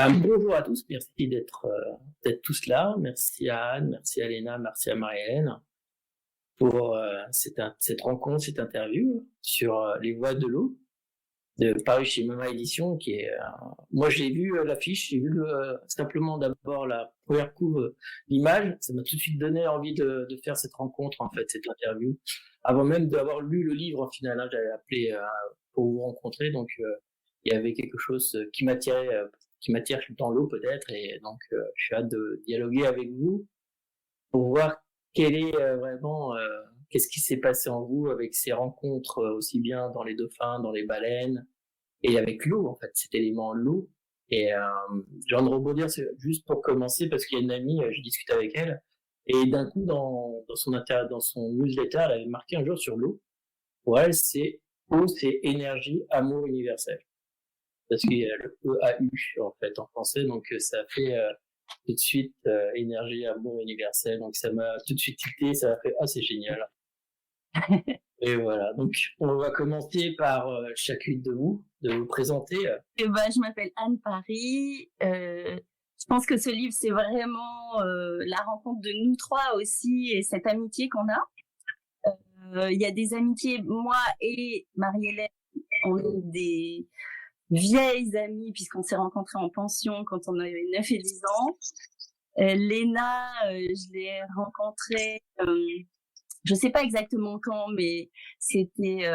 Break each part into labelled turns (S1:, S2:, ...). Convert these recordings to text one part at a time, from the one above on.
S1: Bonjour à tous, merci d'être tous là. Merci à Anne, merci à Léna, merci à Marie-Hélène pour cette rencontre, cette interview sur les voies de l'eau, paru chez Mama Édition, qui est. Moi, j'ai vu l'affiche, j'ai vu simplement d'abord la première couve, l'image, ça m'a tout de suite donné envie de faire cette rencontre, en fait, cette interview, avant même d'avoir lu le livre en final. Hein, j'avais appelé pour vous rencontrer, donc il y avait quelque chose qui m'attire dans l'eau peut-être, et donc je suis hâte de dialoguer avec vous pour voir quel est vraiment qu'est-ce qui s'est passé en vous avec ces rencontres aussi bien dans les dauphins, dans les baleines et avec l'eau en fait, cet élément l'eau. Et j'ai envie de rebondir juste pour commencer parce qu'il y a une amie, j'ai discuté avec elle et d'un coup dans son newsletter, elle avait marqué un jour sur l'eau. Pour elle, c'est eau, c'est énergie, amour universel parce qu'il y a le EAU en fait en français, donc ça fait tout de suite énergie, amour universel, donc ça m'a tout de suite tilté, ça m'a fait ah c'est génial. Et voilà, donc on va commencer par chacune de vous présenter.
S2: Je m'appelle Anne Paris. Je pense que ce livre, c'est vraiment la rencontre de nous trois aussi et cette amitié qu'on a. Il y a des amitiés, moi et Marie-Hélène, on est des vieilles amies puisqu'on s'est rencontrés en pension quand on avait 9 et 10 ans. Léna, je l'ai rencontrée, je sais pas exactement quand, mais c'était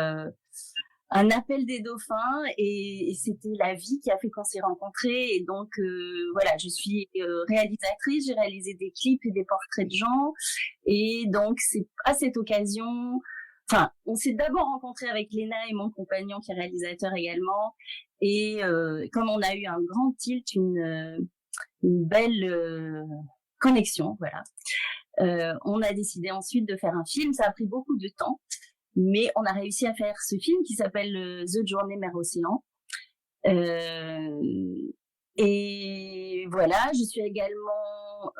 S2: un appel des dauphins et c'était la vie qui a fait qu'on s'est rencontrés. Et donc voilà, je suis réalisatrice, j'ai réalisé des clips et des portraits de gens. Et donc c'est à cette occasion, enfin, on s'est d'abord rencontrés avec Léna et mon compagnon qui est réalisateur également. Et comme on a eu un grand tilt, une belle connexion, voilà. On a décidé ensuite de faire un film. Ça a pris beaucoup de temps, mais on a réussi à faire ce film qui s'appelle The Journée Mer-Océan. Et voilà, je suis également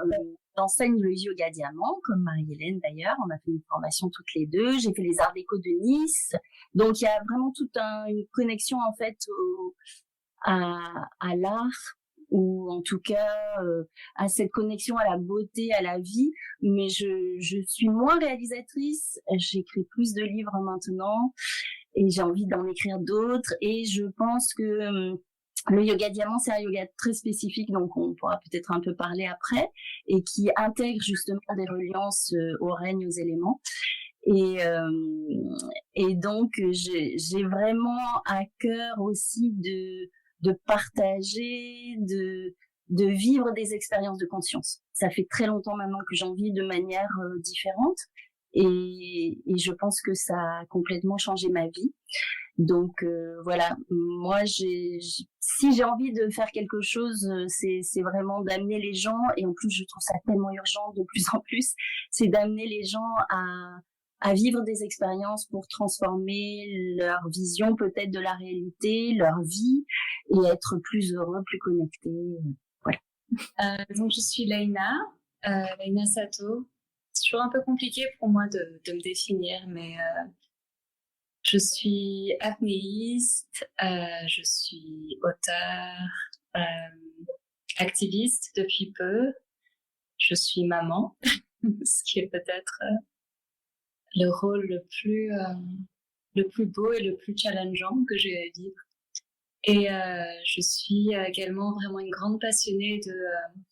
S2: j'enseigne le yoga diamant, comme Marie-Hélène d'ailleurs. On a fait une formation toutes les deux. J'ai fait les arts déco de Nice. Donc il y a vraiment toute une connexion en fait à l'art, ou en tout cas à cette connexion à la beauté, à la vie. Mais je suis moins réalisatrice, j'écris plus de livres maintenant et j'ai envie d'en écrire d'autres, et je pense que le yoga diamant, c'est un yoga très spécifique, donc on pourra peut-être un peu parler après, et qui intègre justement des reliances au règne, aux éléments. Et donc j'ai vraiment à cœur aussi de partager, de vivre des expériences de conscience. Ça fait très longtemps maintenant que j'en vis de manière différente, et je pense que ça a complètement changé ma vie. Donc voilà, moi si j'ai envie de faire quelque chose, c'est vraiment d'amener les gens, et en plus je trouve ça tellement urgent de plus en plus, c'est d'amener les gens à vivre des expériences pour transformer leur vision peut-être de la réalité, leur vie, et être plus heureux, plus connectés. Voilà.
S3: Donc je suis Leïna Sato. C'est toujours un peu compliqué pour moi de me définir, mais je suis apnéiste, je suis auteure, activiste depuis peu. Je suis maman, ce qui est peut-être le rôle le plus beau et le plus challengeant que j'ai à vivre. Et je suis également vraiment une grande passionnée de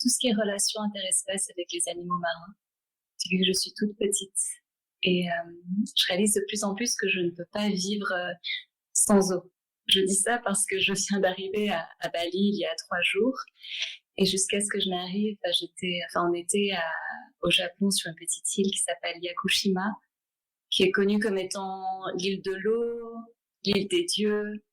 S3: tout ce qui est relations interespèces avec les animaux marins, depuis que je suis toute petite. Et je réalise de plus en plus que je ne peux pas vivre sans eau. Je dis ça parce que je viens d'arriver à Bali il y a 3 jours. Et jusqu'à ce que je n'arrive, on était au Japon sur une petite île qui s'appelle Yakushima, qui est connue comme étant l'île de l'eau, l'île des dieux.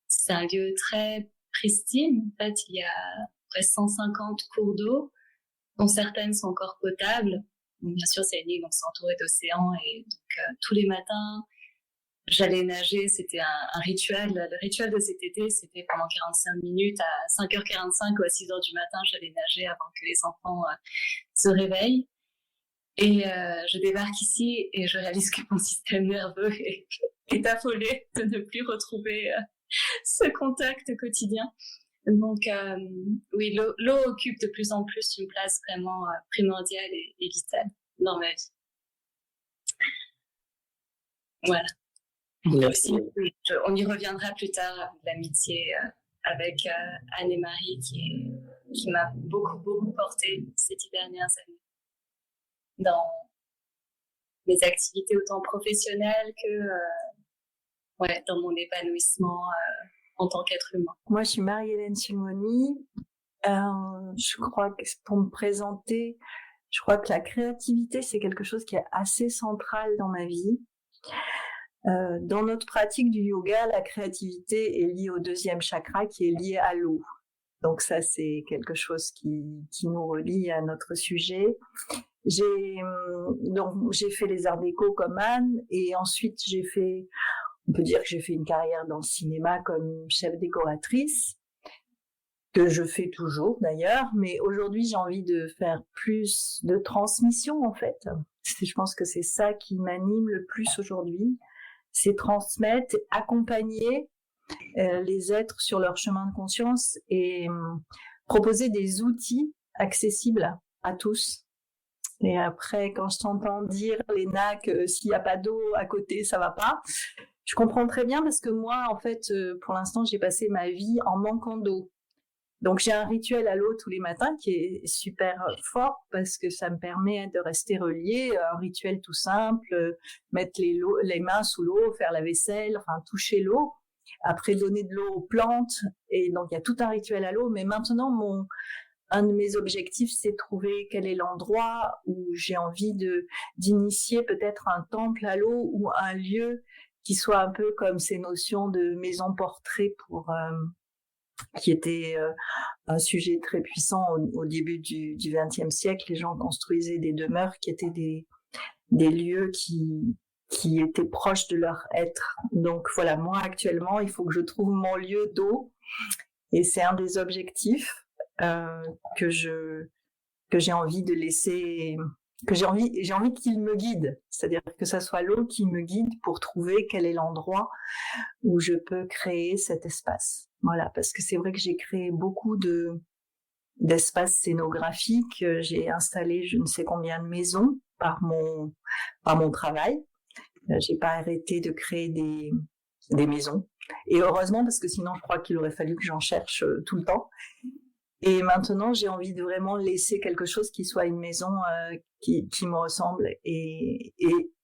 S3: C'est un lieu très pristine. En fait, il y a près 150 cours d'eau, dont certaines sont encore potables. Donc, bien sûr, c'est une île, donc c'est entouré d'océans, et donc tous les matins, j'allais nager. C'était un rituel. Le rituel de cet été, c'était pendant 45 minutes, à 5h45 ou à 6h du matin, j'allais nager avant que les enfants se réveillent. Et je débarque ici et je réalise que mon système nerveux est affolé de ne plus retrouver ce contact quotidien. Donc, oui, l'eau occupe de plus en plus une place vraiment primordiale et vitale dans ma vie. Voilà.
S1: Merci.
S3: Aussi, on y reviendra plus tard, l'amitié avec Anne et Marie qui m'a beaucoup portée ces 10 dernières années dans mes activités autant professionnelles que dans mon épanouissement en tant qu'être humain.
S4: Moi, je suis Marie-Hélène Silmoni. Je crois que pour me présenter, je crois que la créativité, c'est quelque chose qui est assez central dans ma vie. Dans notre pratique du yoga, la créativité est liée au 2e chakra qui est lié à l'eau. Donc ça, c'est quelque chose qui nous relie à notre sujet. J'ai fait les arts déco comme Anne et ensuite on peut dire que j'ai fait une carrière dans le cinéma comme chef décoratrice, que je fais toujours d'ailleurs, mais aujourd'hui j'ai envie de faire plus de transmission en fait. Je pense que c'est ça qui m'anime le plus aujourd'hui, c'est transmettre, accompagner les êtres sur leur chemin de conscience et proposer des outils accessibles à tous. Et après, quand je t'entends dire, Léna, que s'il n'y a pas d'eau à côté, ça va pas, je comprends très bien parce que moi, en fait, pour l'instant, j'ai passé ma vie en manquant d'eau. Donc, j'ai un rituel à l'eau tous les matins qui est super fort parce que ça me permet de rester reliée. Un rituel tout simple, mettre les mains sous l'eau, faire la vaisselle, enfin, toucher l'eau. Après, donner de l'eau aux plantes. Et donc, il y a tout un rituel à l'eau. Mais maintenant, un de mes objectifs, c'est de trouver quel est l'endroit où j'ai envie d'initier peut-être un temple à l'eau ou un lieu qui soit un peu comme ces notions de maison portrait qui était un sujet très puissant au début du XXe siècle. Les gens construisaient des demeures qui étaient des lieux qui étaient proches de leur être. Donc voilà, moi actuellement, il faut que je trouve mon lieu d'eau et c'est un des objectifs que j'ai envie de laisser, que j'ai envie qu'il me guide, c'est-à-dire que ça soit l'eau qui me guide pour trouver quel est l'endroit où je peux créer cet espace. Voilà, parce que c'est vrai que j'ai créé beaucoup d'espaces scénographiques, j'ai installé je ne sais combien de maisons par mon travail. J'ai pas arrêté de créer des maisons. Et heureusement, parce que sinon, je crois qu'il aurait fallu que j'en cherche tout le temps. Et maintenant, j'ai envie de vraiment laisser quelque chose qui soit une maison qui me ressemble. Et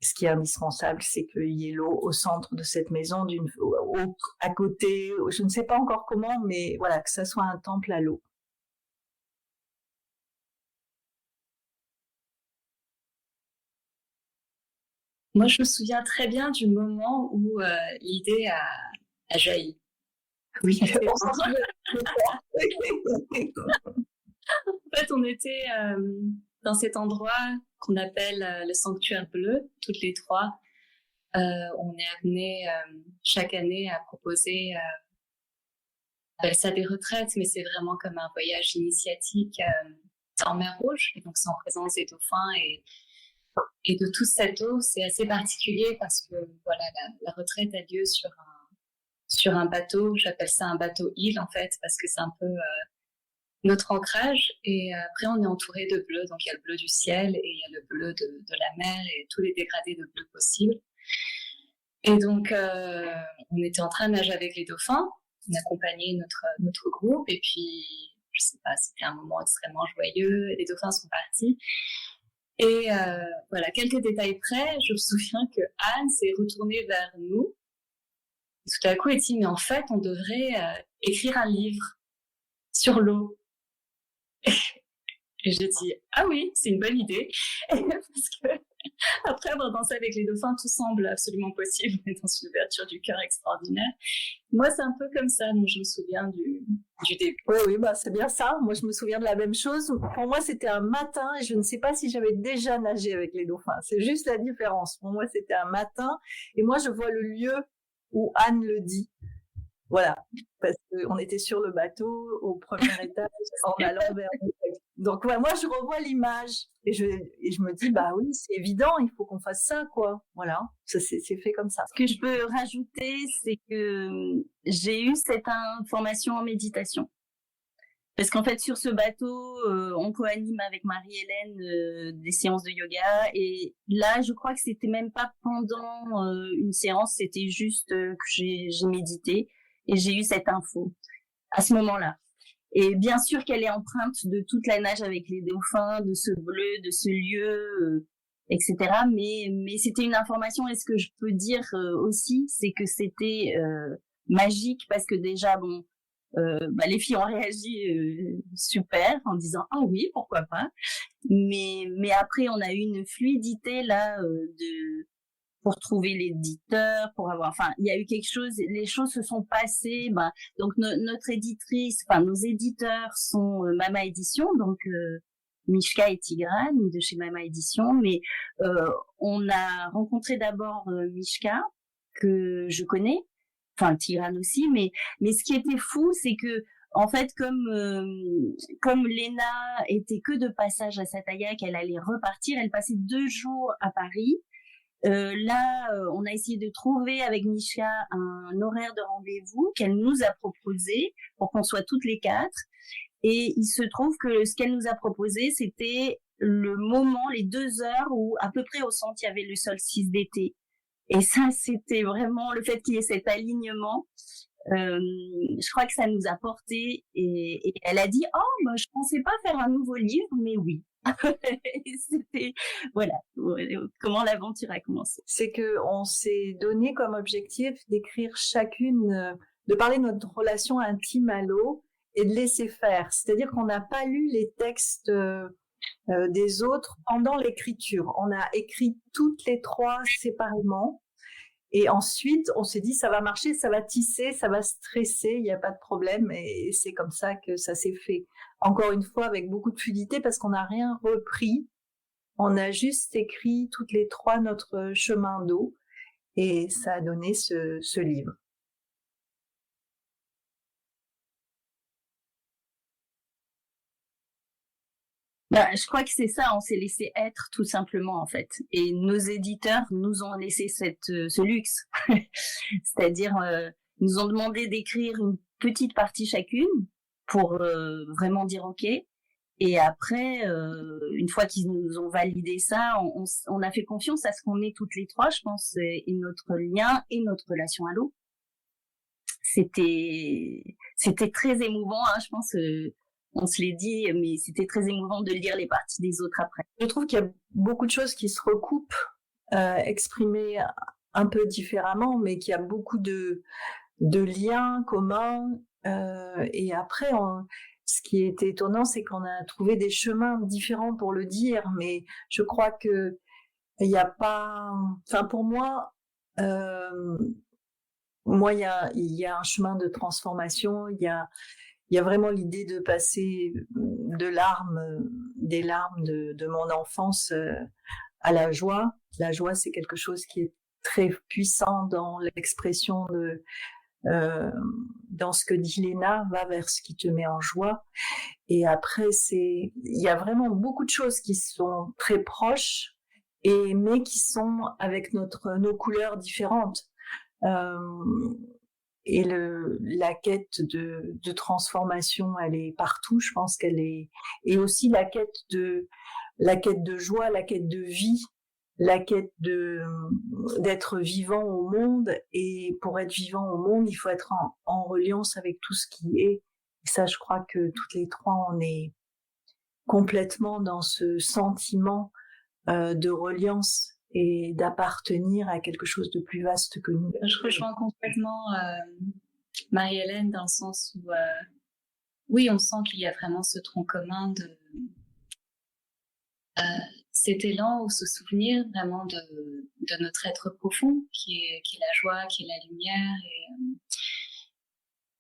S4: ce qui est indispensable, c'est qu'il y ait l'eau au centre de cette maison, à côté, je ne sais pas encore comment, mais voilà, que ça soit un temple à l'eau.
S3: Moi, je me souviens très bien du moment où l'idée a jailli.
S4: Oui,
S3: En fait, on était dans cet endroit qu'on appelle le sanctuaire bleu, toutes les trois. On est amené chaque année à proposer ça des retraites, mais c'est vraiment comme un voyage initiatique en mer Rouge, et donc c'est en présence des dauphins et de toute cette eau. C'est assez particulier parce que voilà, la retraite a lieu sur un bateau. J'appelle ça un bateau-île en fait, parce que c'est un peu notre ancrage. Et après, on est entouré de bleu. Donc, il y a le bleu du ciel et il y a le bleu de la mer et tous les dégradés de bleu possibles. Et donc, on était en train de nager avec les dauphins. On accompagnait notre groupe. Et puis, je sais pas, c'était un moment extrêmement joyeux. Les dauphins sont partis. Et voilà, quelques détails près, je me souviens que Anne s'est retournée vers nous. Et tout à coup, elle dit, mais en fait, on devrait écrire un livre sur l'eau. Et j'ai dit, ah oui, c'est une bonne idée. Parce que après avoir dansé avec les dauphins, tout semble absolument possible. On est dans une ouverture du cœur extraordinaire. Moi, c'est un peu comme ça, donc je me souviens du début.
S4: Oui, bah, c'est bien ça. Moi, je me souviens de la même chose. Pour moi, c'était un matin et je ne sais pas si j'avais déjà nagé avec les dauphins. C'est juste la différence. Pour moi, c'était un matin et moi, je vois le lieu où Anne le dit. Voilà, parce qu'on était sur le bateau au premier étage en allant vers le texte. Donc ouais, moi je revois l'image et je me dis bah oui, c'est évident, il faut qu'on fasse ça quoi. Voilà, ça c'est fait comme ça.
S2: Ce que je peux rajouter, c'est que j'ai eu cette formation en méditation. Parce qu'en fait, sur ce bateau, on co-anime avec Marie-Hélène des séances de yoga. Et là, je crois que c'était même pas pendant une séance, c'était juste que j'ai médité et j'ai eu cette info à ce moment-là. Et bien sûr qu'elle est empreinte de toute la nage avec les dauphins, de ce bleu, de ce lieu, etc. Mais c'était une information. Et ce que je peux dire aussi, c'est que c'était magique parce que déjà, bon, les filles ont réagi super en disant ah oui, pourquoi pas. Mais après, on a eu une fluidité là pour trouver l'éditeur, pour avoir, enfin, il y a eu quelque chose, les choses se sont passées. Donc notre éditrice, enfin nos éditeurs sont Mama Édition, donc Mishka et Tigrane de chez Mama Édition. Mais on a rencontré d'abord Mishka que je connais, enfin Tigrane aussi. Mais ce qui était fou, c'est que en fait, comme Léna était que de passage à Sataya, qu'elle allait repartir, elle passait 2 jours à Paris. On a essayé de trouver avec Mishka un horaire de rendez-vous qu'elle nous a proposé pour qu'on soit toutes les 4. Et il se trouve que ce qu'elle nous a proposé, c'était le moment, les 2 heures où à peu près au centre, il y avait le solstice d'été. Et ça, c'était vraiment le fait qu'il y ait cet alignement. Je crois que ça nous a porté. Et elle a dit, oh, je pensais pas faire un nouveau livre, mais oui. C'était voilà comment l'aventure a commencé.
S4: C'est que on s'est donné comme objectif d'écrire chacune, de parler de notre relation intime à l'eau et de laisser faire. C'est-à-dire qu'on n'a pas lu les textes des autres pendant l'écriture. On a écrit toutes les 3 séparément. Et ensuite, on s'est dit, ça va marcher, ça va tisser, ça va stresser, il n'y a pas de problème. Et c'est comme ça que ça s'est fait. Encore une fois, avec beaucoup de fluidité, parce qu'on n'a rien repris. On a juste écrit toutes les 3 notre chemin d'eau. Et ça a donné ce livre.
S2: Je crois que c'est ça, on s'est laissé être tout simplement en fait. Et nos éditeurs nous ont laissé ce luxe. C'est-à-dire, ils nous ont demandé d'écrire une petite partie chacune pour vraiment dire OK. Et après, une fois qu'ils nous ont validé ça, on a fait confiance à ce qu'on est toutes les 3, je pense, et notre lien et notre relation à l'eau. C'était très émouvant, hein, je pense. On se l'est dit, mais c'était très émouvant de lire les parties des autres après.
S4: Je trouve qu'il y a beaucoup de choses qui se recoupent, exprimées un peu différemment, mais qu'il y a beaucoup de liens communs. Et après, ce qui était étonnant, c'est qu'on a trouvé des chemins différents pour le dire, mais je crois que il n'y a pas... Enfin, pour moi, il y a un chemin de transformation, il y a vraiment l'idée de passer des larmes de mon enfance à la joie. La joie, c'est quelque chose qui est très puissant dans l'expression dans ce que dit Léna, va vers ce qui te met en joie. Et après, il y a vraiment beaucoup de choses qui sont très proches, mais qui sont avec nos couleurs différentes. Et la quête de transformation, elle est partout. Je pense qu'elle est, et aussi la quête de joie, la quête de vie, la quête d'être vivant au monde. Et pour être vivant au monde, il faut être en reliance avec tout ce qui est. Et ça, je crois que toutes les 3, on est complètement dans ce sentiment de reliance et d'appartenir à quelque chose de plus vaste que nous.
S3: Je rejoins complètement Marie-Hélène dans le sens où, oui, on sent qu'il y a vraiment ce tronc commun de cet élan ou ce souvenir vraiment de notre être profond, qui est la joie, qui est la lumière.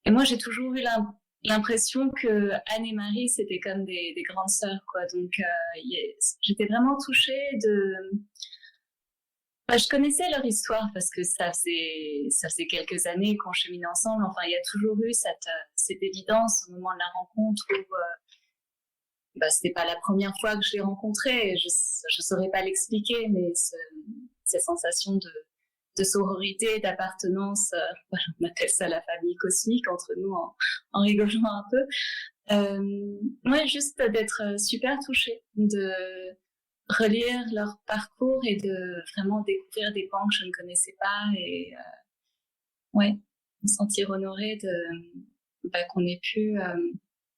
S3: Et moi, j'ai toujours eu l'impression que Anne et Marie, c'était comme des grandes sœurs, quoi. Donc, j'étais vraiment touchée je connaissais leur histoire parce que ça faisait quelques années qu'on cheminait ensemble. Enfin, il y a toujours eu cette évidence au moment de la rencontre où c'était pas la première fois que je l'ai rencontré. Je saurais pas l'expliquer, mais ces sensations de sororité, d'appartenance, on appelle ça la famille cosmique entre nous en rigolant un peu. Ouais, juste d'être super touchée, de relire leur parcours et de vraiment découvrir des pans que je ne connaissais pas et ouais, me sentir honorée qu'on ait pu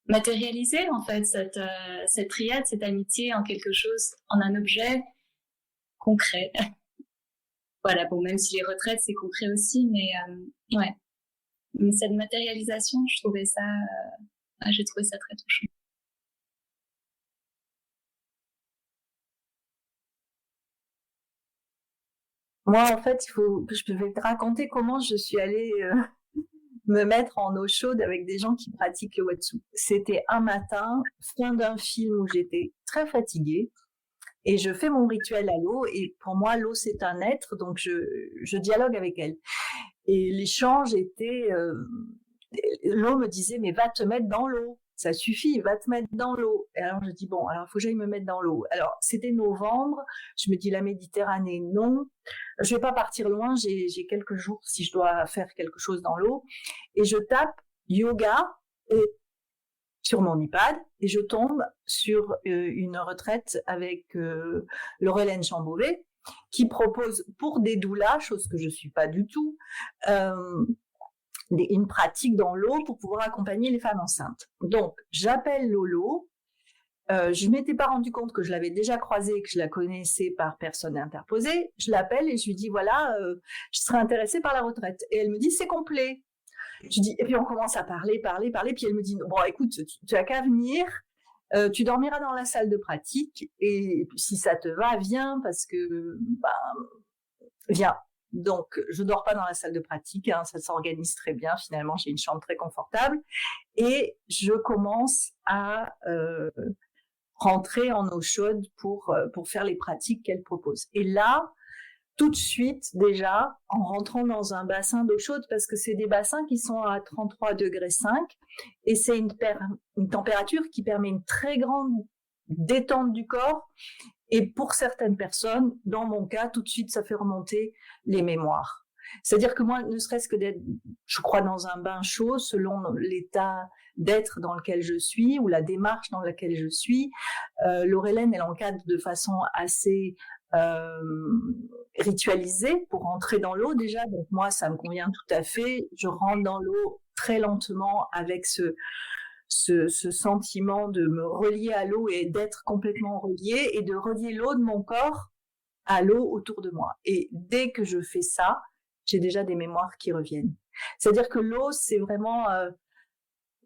S3: matérialiser en fait cette triade, cette amitié en quelque chose, en un objet concret. Voilà, bon, même si les retraites c'est concret aussi, mais ouais, mais cette matérialisation, j'ai trouvé ça très touchant.
S4: Moi, en fait, je vais te raconter comment je suis allée me mettre en eau chaude avec des gens qui pratiquent le Watsu. C'était un matin, fin d'un film où j'étais très fatiguée, et je fais mon rituel à l'eau, et pour moi, l'eau, c'est un être, donc je dialogue avec elle. Et l'échange était... l'eau me disait, mais va te mettre dans l'eau. Ça suffit, va te mettre dans l'eau. Et alors je dis, bon, alors il faut que j'aille me mettre dans l'eau. Alors c'était novembre, je me dis la Méditerranée, non. Je vais pas partir loin, j'ai quelques jours si je dois faire quelque chose dans l'eau. Et je tape yoga sur mon iPad et je tombe sur une retraite avec Laurelène Chambovet qui propose pour des doulas, chose que je suis pas du tout, une pratique dans l'eau pour pouvoir accompagner les femmes enceintes. Donc, j'appelle Lolo. Je m'étais pas rendu compte que je l'avais déjà croisée, que je la connaissais par personne interposée. Je l'appelle et je lui dis, voilà, je serais intéressée par la retraite. Et elle me dit, c'est complet. Je dis, et puis on commence à parler. Puis elle me dit, bon, écoute, tu as qu'à venir. Tu dormiras dans la salle de pratique. Et si ça te va, viens, parce que, viens. Donc, je dors pas dans la salle de pratique, hein, ça s'organise très bien. Finalement, j'ai une chambre très confortable et je commence à rentrer en eau chaude pour faire les pratiques qu'elle propose. Et là, tout de suite, déjà, en rentrant dans un bassin d'eau chaude, parce que c'est des bassins qui sont à 33,5 degrés et c'est une température qui permet une très grande détente du corps. Et pour certaines personnes, dans mon cas, tout de suite, ça fait remonter les mémoires. C'est-à-dire que moi, ne serait-ce que d'être, je crois, dans un bain chaud, selon l'état d'être dans lequel je suis ou la démarche dans laquelle je suis, Laurelène, elle encadre de façon assez ritualisée pour rentrer dans l'eau déjà. Donc moi, ça me convient tout à fait. Je rentre dans l'eau très lentement avec ce sentiment de me relier à l'eau et d'être complètement relié et de relier l'eau de mon corps à l'eau autour de moi. Et dès que je fais ça, j'ai déjà des mémoires qui reviennent. C'est-à-dire que l'eau, c'est vraiment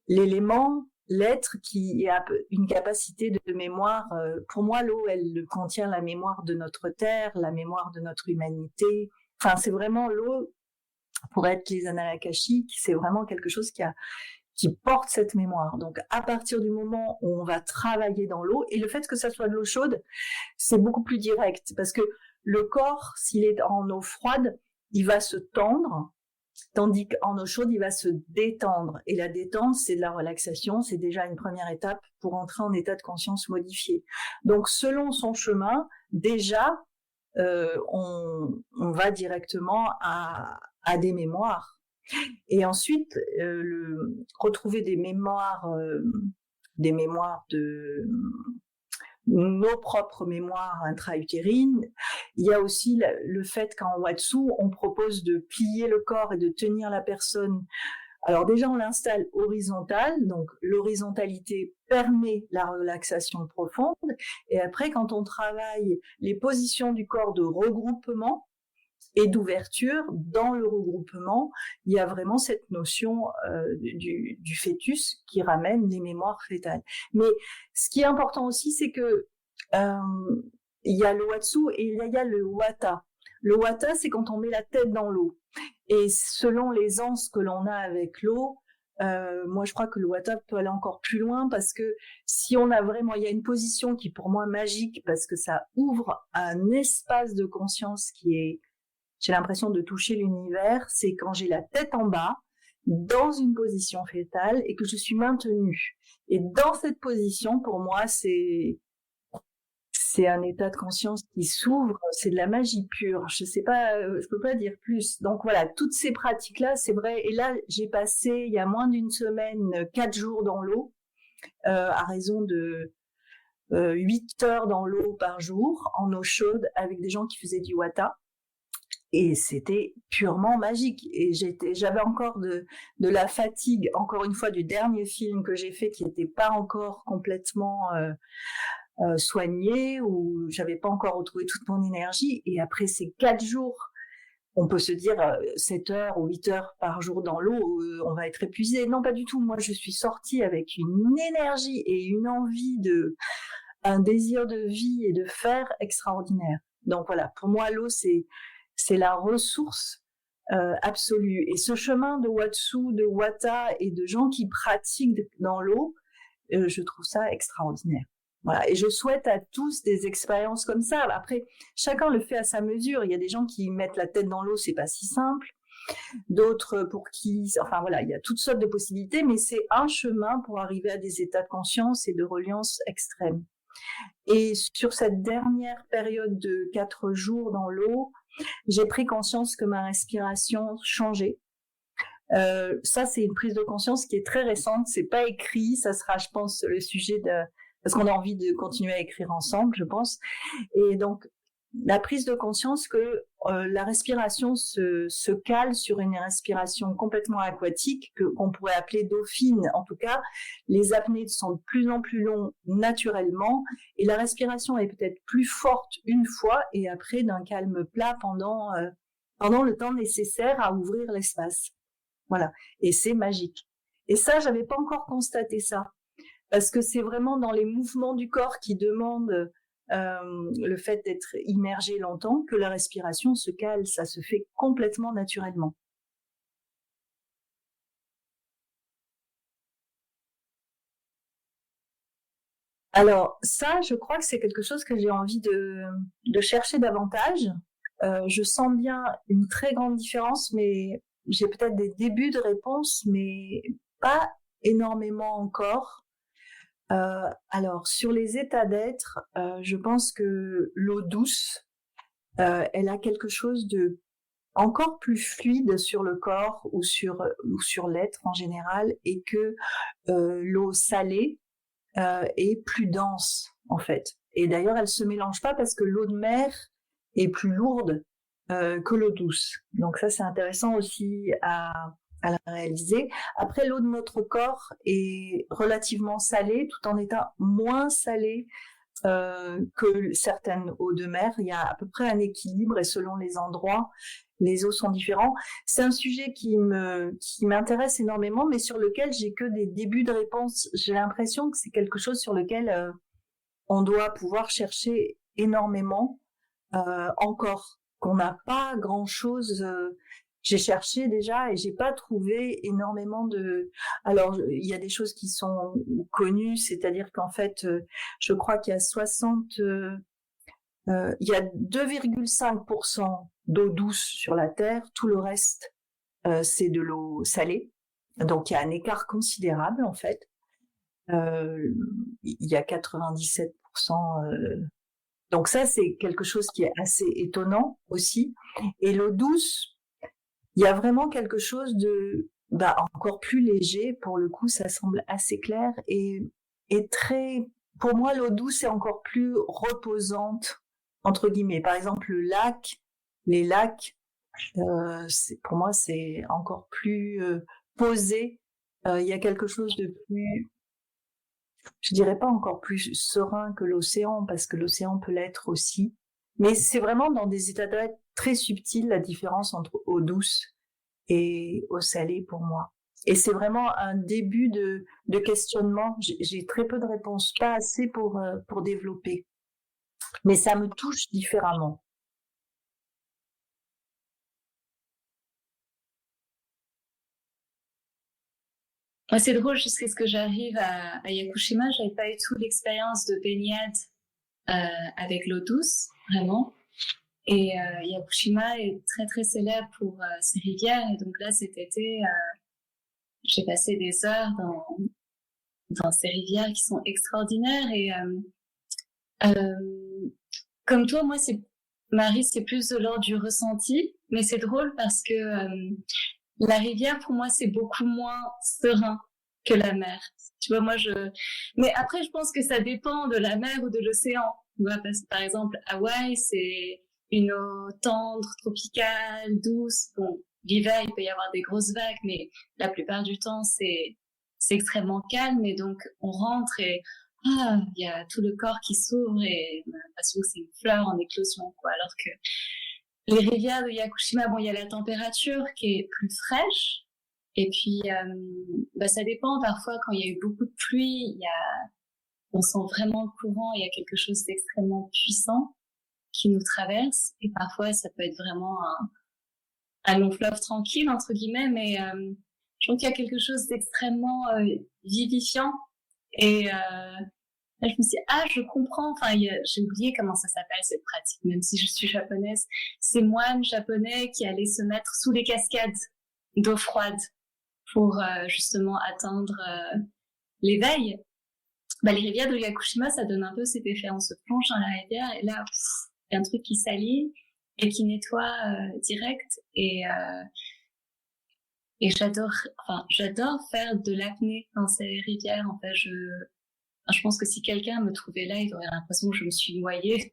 S4: l'élément, l'être qui a une capacité de mémoire. Pour moi, l'eau, elle contient la mémoire de notre terre, la mémoire de notre humanité. Enfin, c'est vraiment l'eau, pour être les annales akashiques, c'est vraiment quelque chose qui porte cette mémoire. Donc, à partir du moment où on va travailler dans l'eau, et le fait que ça soit de l'eau chaude, c'est beaucoup plus direct, parce que le corps, s'il est en eau froide, il va se tendre, tandis qu'en eau chaude, il va se détendre. Et la détente, c'est de la relaxation, c'est déjà une première étape pour entrer en état de conscience modifié. Donc, selon son chemin, déjà, on va directement à des mémoires. Et ensuite, retrouver des mémoires de nos propres mémoires intra-utérines. Il y a aussi le fait qu'en Watsu, on propose de plier le corps et de tenir la personne. Alors déjà, on l'installe horizontale, donc l'horizontalité permet la relaxation profonde. Et après, quand on travaille les positions du corps de regroupement, et d'ouverture, dans le regroupement, il y a vraiment cette notion du fœtus qui ramène les mémoires fœtales. Mais ce qui est important aussi, c'est que il y a le Watsu et il y a le Wata. Le Wata, c'est quand on met la tête dans l'eau. Et selon les anses que l'on a avec l'eau, moi je crois que le Wata peut aller encore plus loin parce que si on a vraiment, il y a une position qui est pour moi magique parce que ça ouvre un espace de conscience qui est, j'ai l'impression de toucher l'univers, c'est quand j'ai la tête en bas, dans une position fœtale et que je suis maintenue. Et dans cette position, pour moi, c'est un état de conscience qui s'ouvre, c'est de la magie pure. Je sais pas, je peux pas dire plus. Donc voilà, toutes ces pratiques-là, c'est vrai. Et là, j'ai passé, il y a moins d'une semaine, 4 jours dans l'eau. à raison de 8 heures dans l'eau par jour, en eau chaude, avec des gens qui faisaient du Wata. Et c'était purement magique. Et j'avais encore de la fatigue, encore une fois, du dernier film que j'ai fait, qui n'était pas encore complètement soigné, où j'avais pas encore retrouvé toute mon énergie. Et après ces 4 jours, on peut se dire 7 heures ou 8 heures par jour dans l'eau, on va être épuisé. Non, pas du tout. Moi, je suis sortie avec une énergie et une envie un désir de vie et de faire extraordinaire. Donc voilà, pour moi, l'eau, c'est la ressource absolue. Et ce chemin de Watsu, de Wata et de gens qui pratiquent dans l'eau, je trouve ça extraordinaire. Voilà. Et je souhaite à tous des expériences comme ça. Après, chacun le fait à sa mesure. Il y a des gens qui mettent la tête dans l'eau, c'est pas si simple. D'autres pour qui, enfin voilà, il y a toutes sortes de possibilités, mais c'est un chemin pour arriver à des états de conscience et de reliance extrêmes. Et sur cette dernière période de 4 jours dans l'eau, j'ai pris conscience que ma respiration changeait. Ça, c'est une prise de conscience qui est très récente. C'est pas écrit. Ça sera, je pense, le sujet parce qu'on a envie de continuer à écrire ensemble, je pense. Et donc, la prise de conscience que la respiration se cale sur une respiration complètement aquatique, qu'on pourrait appeler dauphine. En tout cas, les apnées sont de plus en plus longues naturellement, et la respiration est peut-être plus forte une fois, et après d'un calme plat pendant le temps nécessaire à ouvrir l'espace. Voilà, et c'est magique. Et ça, j'avais pas encore constaté ça, parce que c'est vraiment dans les mouvements du corps qui demandent le fait d'être immergé longtemps que la respiration se cale. Ça se fait complètement naturellement. Alors ça, je crois que c'est quelque chose que j'ai envie de chercher davantage. Je sens bien une très grande différence, mais j'ai peut-être des débuts de réponse, mais pas énormément encore. Alors, sur les états d'être, je pense que l'eau douce, elle a quelque chose de encore plus fluide sur le corps ou sur l'être en général, et que l'eau salée est plus dense en fait. Et d'ailleurs, elle se mélange pas parce que l'eau de mer est plus lourde que l'eau douce. Donc ça, c'est intéressant aussi à la réaliser. Après, l'eau de notre corps est relativement salée, tout en étant moins salée que certaines eaux de mer. Il y a à peu près un équilibre, et selon les endroits, les eaux sont différents. C'est un sujet qui m'intéresse énormément, mais sur lequel j'ai que des débuts de réponse. J'ai l'impression que c'est quelque chose sur lequel on doit pouvoir chercher énormément encore, qu'on n'a pas grand-chose. J'ai cherché déjà et j'ai pas trouvé énormément de. Alors, il y a des choses qui sont connues, c'est-à-dire qu'en fait, je crois qu'il y a il y a 2,5% d'eau douce sur la Terre, tout le reste, c'est de l'eau salée. Donc, il y a un écart considérable, en fait. Il y a 97%. Donc ça, c'est quelque chose qui est assez étonnant aussi. Et l'eau douce, il y a vraiment quelque chose de encore plus léger. Pour le coup, ça semble assez clair et très. Pour moi, l'eau douce est encore plus reposante, entre guillemets. Par exemple, les lacs, pour moi, c'est encore plus posé. Il y a quelque chose de plus, je dirais pas encore plus serein que l'océan, parce que l'océan peut l'être aussi. Mais c'est vraiment dans des états d'être très subtils la différence entre eau douce et eau salée pour moi. Et c'est vraiment un début de questionnement. J'ai très peu de réponses, pas assez pour développer. Mais ça me touche différemment.
S3: Moi, c'est drôle, jusqu'à ce que j'arrive à Yakushima, j'avais pas eu tout l'expérience de baignade avec l'eau douce, vraiment. Et Yakushima est très très célèbre pour ses rivières. Et donc là, cet été, j'ai passé des heures dans ces rivières qui sont extraordinaires. Et comme toi, moi, Marie, c'est plus de l'ordre du ressenti. Mais c'est drôle parce que la rivière, pour moi, c'est beaucoup moins serein. que la mer. Tu vois, mais après, je pense que ça dépend de la mer ou de l'océan. Tu vois, parce que, par exemple, Hawaï, c'est une eau tendre, tropicale, douce. Bon, l'hiver, il peut y avoir des grosses vagues, mais la plupart du temps, c'est extrêmement calme. Et donc, on rentre et, il y a tout le corps qui s'ouvre et on a l'impression que c'est une fleur en éclosion, quoi. Alors que les rivières de Yakushima, bon, il y a la température qui est plus fraîche. Et puis, ça dépend. Parfois, quand il y a eu beaucoup de pluie, on sent vraiment le courant. Il y a quelque chose d'extrêmement puissant qui nous traverse. Et parfois, ça peut être vraiment un long fleuve tranquille, entre guillemets. Mais je trouve qu'il y a quelque chose d'extrêmement vivifiant. Et là, je me suis dit, je comprends. Enfin, j'ai oublié comment ça s'appelle cette pratique, même si je suis japonaise. Ces moines japonais qui allaient se mettre sous les cascades d'eau froide pour justement atteindre l'éveil. Les rivières de Yakushima, ça donne un peu cet effet. On se plonge dans la rivière et là, il y a un truc qui salit et qui nettoie direct. Et j'adore faire de l'apnée dans ces rivières. En fait, je pense que si quelqu'un me trouvait là, il aurait l'impression que je me suis noyée.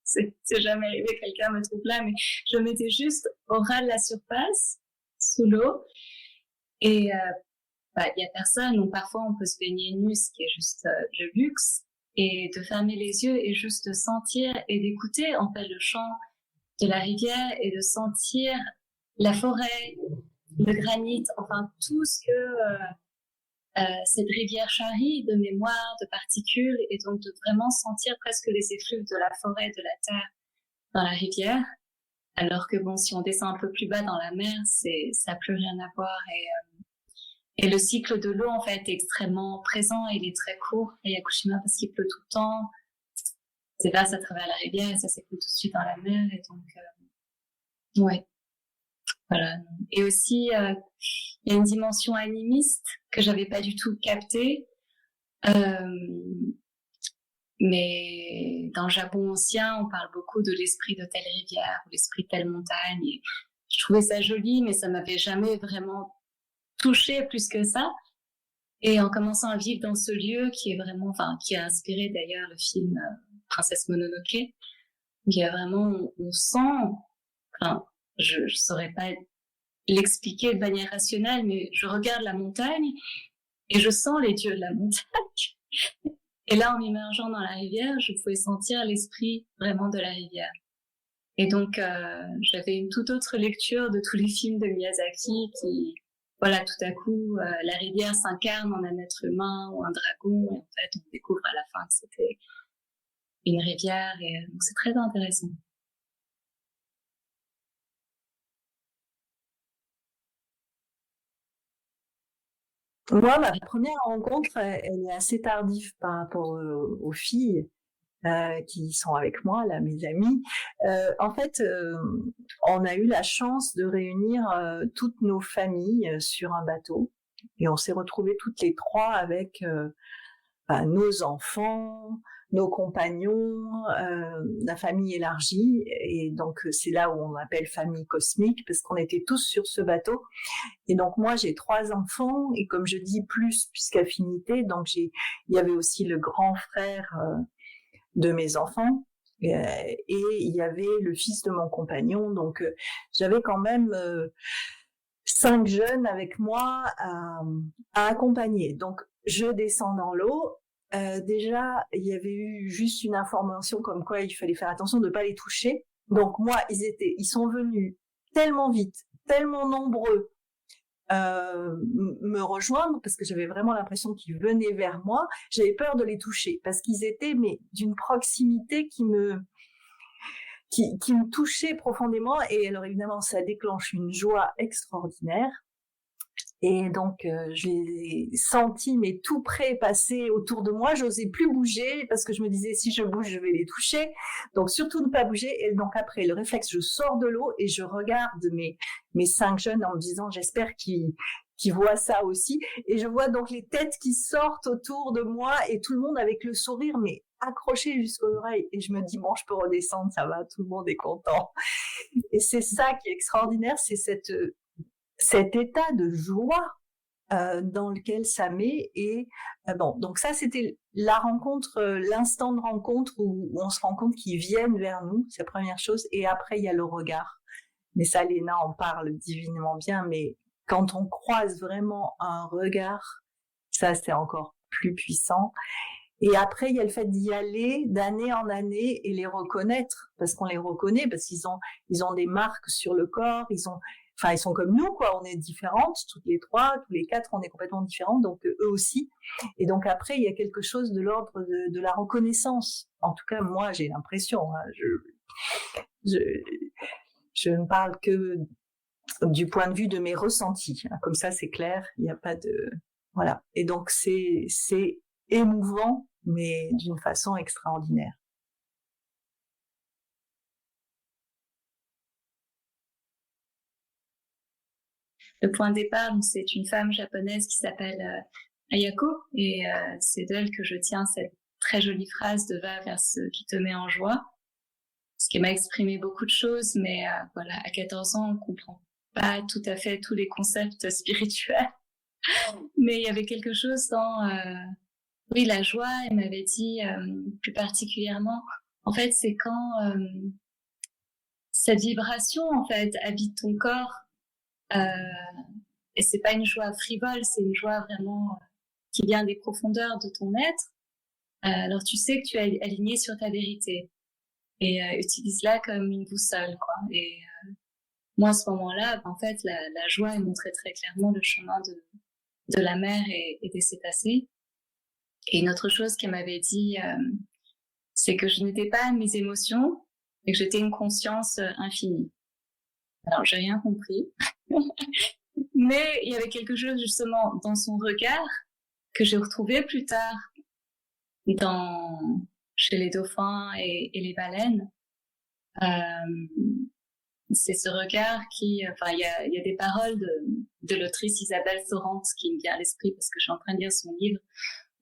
S3: C'est jamais arrivé que quelqu'un me trouve là, mais je m'étais juste au ras de la surface, sous l'eau. Et il y a personne, donc parfois on peut se baigner nu, ce qui est juste le luxe, et de fermer les yeux et juste de sentir et d'écouter en fait le chant de la rivière et de sentir la forêt, le granit, enfin tout ce que cette rivière charrie de mémoire, de particules, et donc de vraiment sentir presque les effluves de la forêt, de la terre dans la rivière. Alors que bon, si on descend un peu plus bas dans la mer, ça n'a plus rien à voir. Et le cycle de l'eau, en fait, est extrêmement présent. Il est très court à Yakushima parce qu'il pleut tout le temps. C'est là, ça traverse la rivière et ça s'écoule tout de suite dans la mer. Et donc, ouais. Voilà. Et aussi, il y a une dimension animiste que j'avais pas du tout captée. Mais dans le Japon ancien, on parle beaucoup de l'esprit de telle rivière ou l'esprit de telle montagne. Et je trouvais ça joli, mais ça m'avait jamais vraiment touché plus que ça. Et en commençant à vivre dans ce lieu qui a inspiré d'ailleurs le film Princesse Mononoke, il y a vraiment, on sent, je saurais pas l'expliquer de manière rationnelle, mais je regarde la montagne et je sens les dieux de la montagne. Et là, en m'immergeant dans la rivière, je pouvais sentir l'esprit vraiment de la rivière. Et donc, j'avais une toute autre lecture de tous les films de Miyazaki qui, voilà, tout à coup, la rivière s'incarne en un être humain ou un dragon. Et en fait, on découvre à la fin que c'était une rivière. Et donc, c'est très intéressant.
S4: Moi, ma première rencontre, elle est assez tardive par rapport aux filles qui sont avec moi, là, mes amis. En fait, on a eu la chance de réunir toutes nos familles sur un bateau et on s'est retrouvés toutes les trois avec nos enfants, nos compagnons, la famille élargie. Et donc, c'est là où on appelle famille cosmique parce qu'on était tous sur ce bateau. Et donc, moi, j'ai 3 enfants et comme je dis plus puisqu'affinité, donc il y avait aussi le grand frère de mes enfants et il y avait le fils de mon compagnon. Donc, j'avais quand même 5 jeunes avec moi à accompagner. Donc, je descends dans l'eau. Déjà, il y avait eu juste une information comme quoi il fallait faire attention de ne pas les toucher. Donc moi, ils sont venus tellement vite, tellement nombreux me rejoindre parce que j'avais vraiment l'impression qu'ils venaient vers moi. J'avais peur de les toucher parce qu'ils étaient d'une proximité qui me touchait profondément. Et alors évidemment, ça déclenche une joie extraordinaire. Et donc, je les ai sentis, mais tout près, passer autour de moi. J'osais plus bouger parce que je me disais, si je bouge, je vais les toucher. Donc, surtout ne pas bouger. Et donc, après, le réflexe, je sors de l'eau et je regarde mes 5 jeunes en me disant, j'espère qu'ils voient ça aussi. Et je vois donc les têtes qui sortent autour de moi et tout le monde avec le sourire, mais accroché jusqu'aux oreilles. Et je me dis, bon, je peux redescendre, ça va, tout le monde est content. Et c'est ça qui est extraordinaire, c'est cet état de joie dans lequel ça met. Et bon, donc ça c'était la rencontre, l'instant de rencontre où on se rend compte qu'ils viennent vers nous, c'est la première chose. Et après il y a le regard. Mais ça, Léna en parle divinement bien. Mais quand on croise vraiment un regard, ça c'est encore plus puissant. Et après, il y a le fait d'y aller d'année en année et les reconnaître, parce qu'on les reconnaît, parce qu'ils ont des marques sur le corps, ils sont comme nous, quoi. On est différentes, toutes les trois, tous les quatre, on est complètement différents, donc eux aussi. Et donc après, il y a quelque chose de l'ordre de la reconnaissance. En tout cas, moi, j'ai l'impression. Je ne parle que du point de vue de mes ressentis. Comme ça, c'est clair. Il n'y a pas de voilà. Et donc c'est émouvant, mais d'une façon extraordinaire.
S3: Le point de départ, c'est une femme japonaise qui s'appelle Ayako, et c'est d'elle que je tiens cette très jolie phrase de va vers ce qui te met en joie. Ce qui m'a exprimé beaucoup de choses, mais voilà, à 14 ans, on comprend pas tout à fait tous les concepts spirituels. Mais il y avait quelque chose dans oui, la joie. Elle m'avait dit plus particulièrement, en fait, c'est quand cette vibration en fait habite ton corps, et c'est pas une joie frivole, c'est une joie vraiment qui vient des profondeurs de ton être. Alors tu sais que tu es aligné sur ta vérité, et utilise-la comme une boussole, quoi. Et moi à ce moment-là, en fait, la joie elle montrait très clairement le chemin de la mer et des cétacés. Et une autre chose qu'elle m'avait dit, c'est que je n'étais pas mes émotions et que j'étais une conscience infinie. Alors, j'ai rien compris. Mais il y avait quelque chose, justement, dans son regard que j'ai retrouvé plus tard chez les dauphins et les baleines. C'est ce regard qui, il y a des paroles de l'autrice Isabelle Sorante qui me vient à l'esprit parce que je suis en train de lire son livre,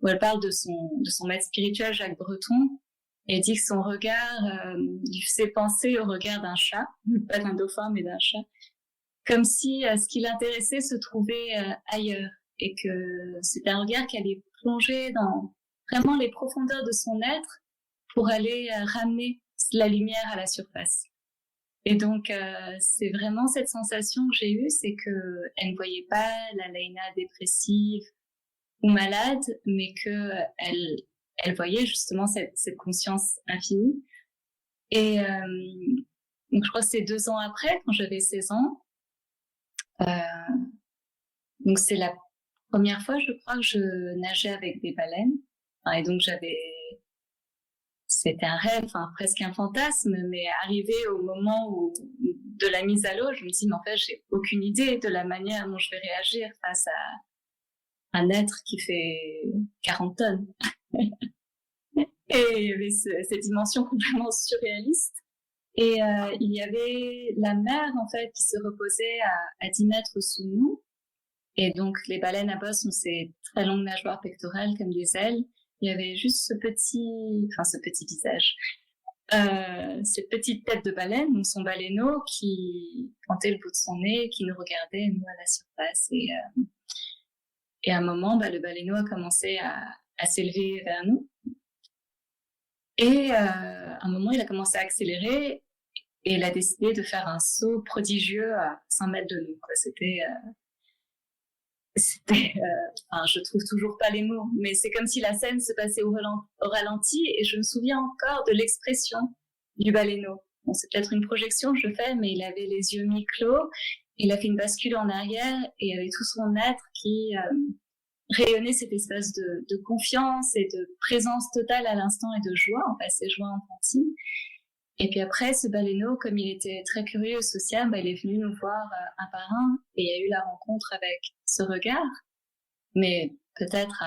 S3: où elle parle de son maître spirituel Jacques Breton, et elle dit que son regard lui faisait penser au regard d'un chat, pas d'un dauphin mais d'un chat, comme si ce qui l'intéressait se trouvait ailleurs, et que c'était un regard qui allait plonger dans vraiment les profondeurs de son être pour aller ramener la lumière à la surface. Et donc c'est vraiment cette sensation que j'ai eue, c'est que elle ne voyait pas la Léna dépressive ou malade, mais que elle voyait justement cette conscience infinie. Et donc je crois que c'est 2 ans après, quand j'avais 16 ans. Donc c'est la première fois, je crois, que je nageais avec des baleines. Et donc c'était un rêve, presque un fantasme, mais arrivé au moment de la mise à l'eau, je me dis, mais en fait, j'ai aucune idée de la manière dont je vais réagir face à un être qui fait 40 tonnes. Et il y avait cette dimension complètement surréaliste. Et il y avait la mer, en fait, qui se reposait à 10 mètres sous nous. Et donc, les baleines à bosse ont ces très longues nageoires pectorales comme des ailes. Il y avait juste ce petit visage, cette petite tête de baleine, donc son baleineau qui pointait le bout de son nez, qui nous regardait, nous, à la surface. Et à un moment, le baleineau a commencé à s'élever vers nous. Et à un moment, il a commencé à accélérer et il a décidé de faire un saut prodigieux à 100 mètres de nous, quoi. Je trouve toujours pas les mots, mais c'est comme si la scène se passait au ralenti, et je me souviens encore de l'expression du baleineau. Bon, c'est peut-être une projection que je fais, mais il avait les yeux mi-clos, il a fait une bascule en arrière, et il avait tout son être qui rayonnait cette espèce de confiance et de présence totale à l'instant et de joie, ces joies enfantines. Et puis après, ce baleineau, comme il était très curieux et sociable, il est venu nous voir un par un, et il y a eu la rencontre avec ce regard. Mais peut-être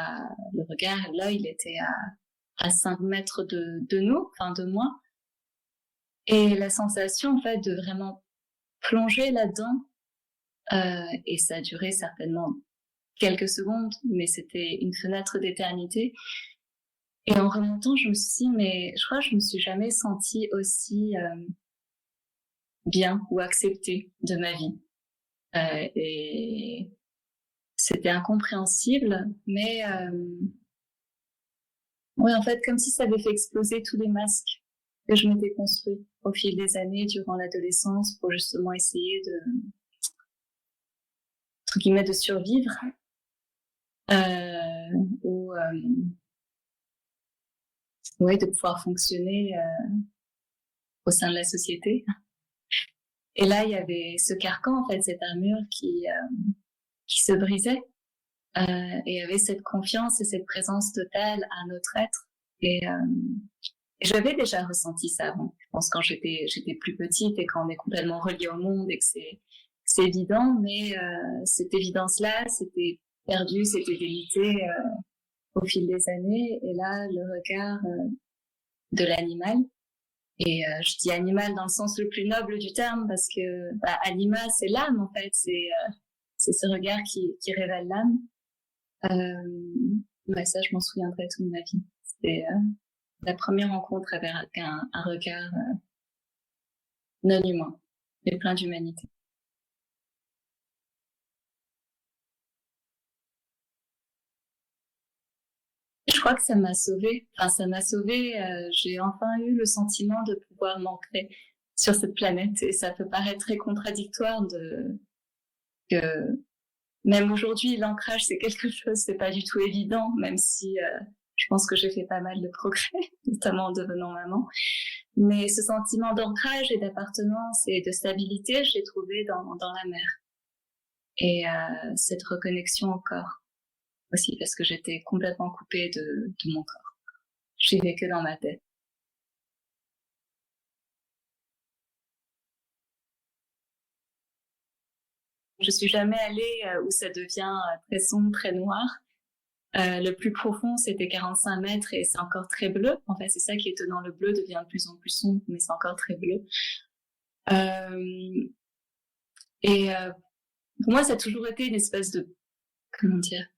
S3: le regard, là, il était à 5 mètres de nous, de moi. Et la sensation, en fait, de vraiment plonger là-dedans, et ça a duré certainement quelques secondes, mais c'était une fenêtre d'éternité. Et en remontant, je me suis dit, mais je crois que je me suis jamais sentie aussi bien ou acceptée de ma vie. Et c'était incompréhensible, mais ouais, en fait, comme si ça avait fait exploser tous les masques que je m'étais construit au fil des années durant l'adolescence pour justement essayer entre guillemets, de survivre ou ouais, de pouvoir fonctionner au sein de la société. Et là, il y avait ce carcan, en fait, cette armure qui se brisait et avait cette confiance et cette présence totale à notre être. Et j'avais déjà ressenti ça avant. Je pense quand j'étais plus petite et quand on est complètement relié au monde et que c'est évident, mais cette évidence-là, c'était perdu, c'était délité au fil des années. Et là, le regard de l'animal. Et je dis animal dans le sens le plus noble du terme parce que anima, c'est l'âme en fait, c'est ce regard qui révèle l'âme. Ouais, ça, je m'en souviendrai toute ma vie. C'était la première rencontre avec un regard non humain, mais plein d'humanité. Je crois que ça m'a sauvée. Enfin, ça m'a sauvée. J'ai enfin eu le sentiment de pouvoir m'ancrer sur cette planète. Et ça peut paraître très contradictoire que même aujourd'hui, l'ancrage, c'est quelque chose, c'est pas du tout évident, même si je pense que j'ai fait pas mal de progrès, notamment en devenant maman. Mais ce sentiment d'ancrage et d'appartenance et de stabilité, je l'ai trouvé dans la mer. Et cette reconnexion au corps aussi, parce que j'étais complètement coupée de mon corps. Je vivais que dans ma tête. Je suis jamais allée où ça devient très sombre, très noir. Le plus profond, c'était 45 mètres et c'est encore très bleu. En fait, c'est ça qui est étonnant. Le bleu devient de plus en plus sombre, mais c'est encore très bleu. Pour moi, ça a toujours été une espèce de, comment dire,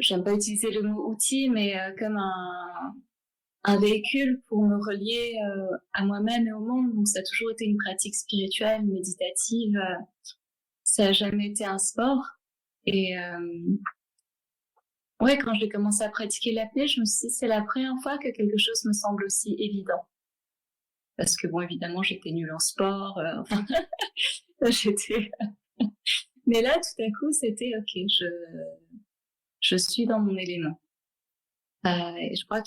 S3: j'aime pas utiliser le mot outil, mais comme un véhicule pour me relier à moi-même et au monde. Donc, ça a toujours été une pratique spirituelle, méditative. Ça a jamais été un sport. Et ouais, quand j'ai commencé à pratiquer l'apnée, je me suis dit, c'est la première fois que quelque chose me semble aussi évident. Parce que bon, évidemment, j'étais nulle en sport. Enfin, j'étais... Mais là, tout à coup, c'était, ok, je suis dans mon élément. Et je crois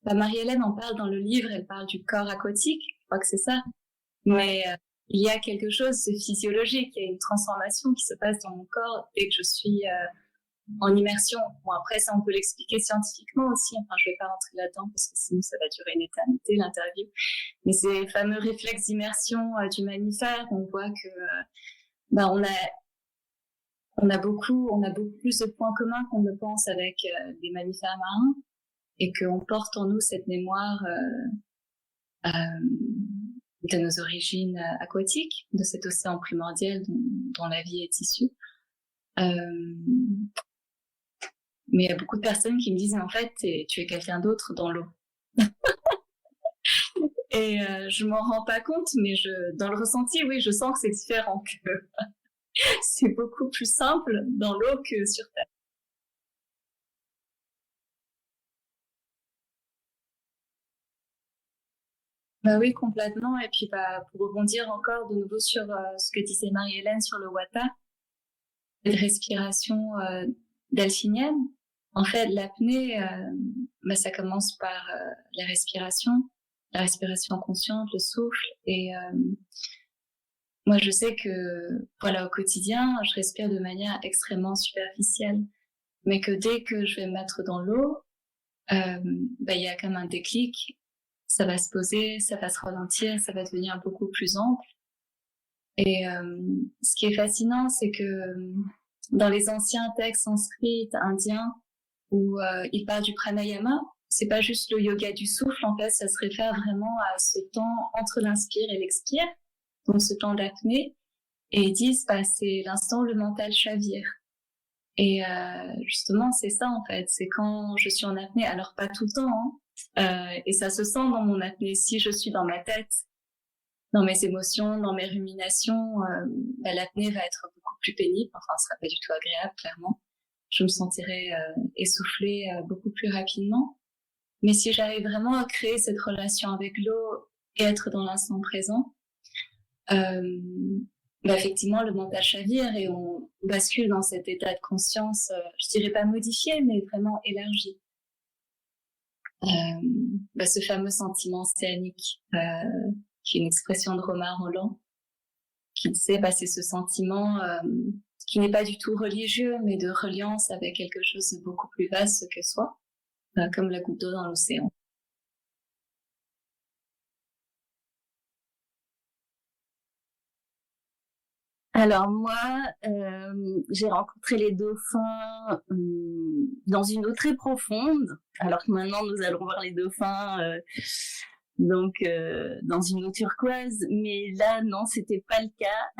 S3: Marie-Hélène en parle dans le livre, elle parle du corps aquatique, je crois que c'est ça. Mais il y a quelque chose de physiologique, il y a une transformation qui se passe dans mon corps dès que je suis en immersion. Bon, après, ça, on peut l'expliquer scientifiquement aussi. Enfin, je vais pas rentrer là-dedans parce que sinon, ça va durer une éternité, l'interview. Mais ces fameux réflexes d'immersion du mammifère, on voit que on a beaucoup plus de points communs qu'on ne le pense avec des mammifères marins et qu'on porte en nous cette mémoire de nos origines aquatiques, de cet océan primordial dont la vie est issue. Mais il y a beaucoup de personnes qui me disent, en fait, tu es quelqu'un d'autre dans l'eau. Et je m'en rends pas compte, mais dans le ressenti, oui, je sens que c'est différent, que c'est beaucoup plus simple dans l'eau que sur Terre. Bah oui, complètement. Et puis, pour rebondir encore de nouveau sur ce que disait Marie-Hélène sur le Wata, la respiration delphinienne. En fait, l'apnée, ça commence par la respiration consciente, le souffle. Et moi, je sais que, voilà, au quotidien, je respire de manière extrêmement superficielle, mais que dès que je vais me mettre dans l'eau, y a comme un déclic. Ça va se poser, ça va se ralentir, ça va devenir beaucoup plus ample. Et ce qui est fascinant, c'est que dans les anciens textes sanskrits indiens où il parle du pranayama, c'est pas juste le yoga du souffle, en fait, ça se réfère vraiment à ce temps entre l'inspire et l'expire, donc ce temps d'apnée, et ils disent c'est l'instant où le mental chavire. Et justement, c'est ça en fait, c'est quand je suis en apnée, alors pas tout le temps, et ça se sent dans mon apnée. Si je suis dans ma tête dans mes émotions, dans mes ruminations, l'apnée va être beaucoup plus pénible. Enfin, ce sera pas du tout agréable, clairement. Je me sentirai essoufflée beaucoup plus rapidement. Mais si j'arrive vraiment à créer cette relation avec l'eau et être dans l'instant présent, effectivement, le mental chavire et on bascule dans cet état de conscience, je dirais pas modifié, mais vraiment élargi. Ce fameux sentiment océanique, qui est une expression de Romain Roland, qui disait, c'est ce sentiment qui n'est pas du tout religieux, mais de reliance avec quelque chose de beaucoup plus vaste que soi, comme la goutte d'eau dans l'océan.
S2: Alors moi, j'ai rencontré les dauphins dans une eau très profonde, alors que maintenant nous allons voir les dauphins dans une eau turquoise, mais là non, c'était pas le cas.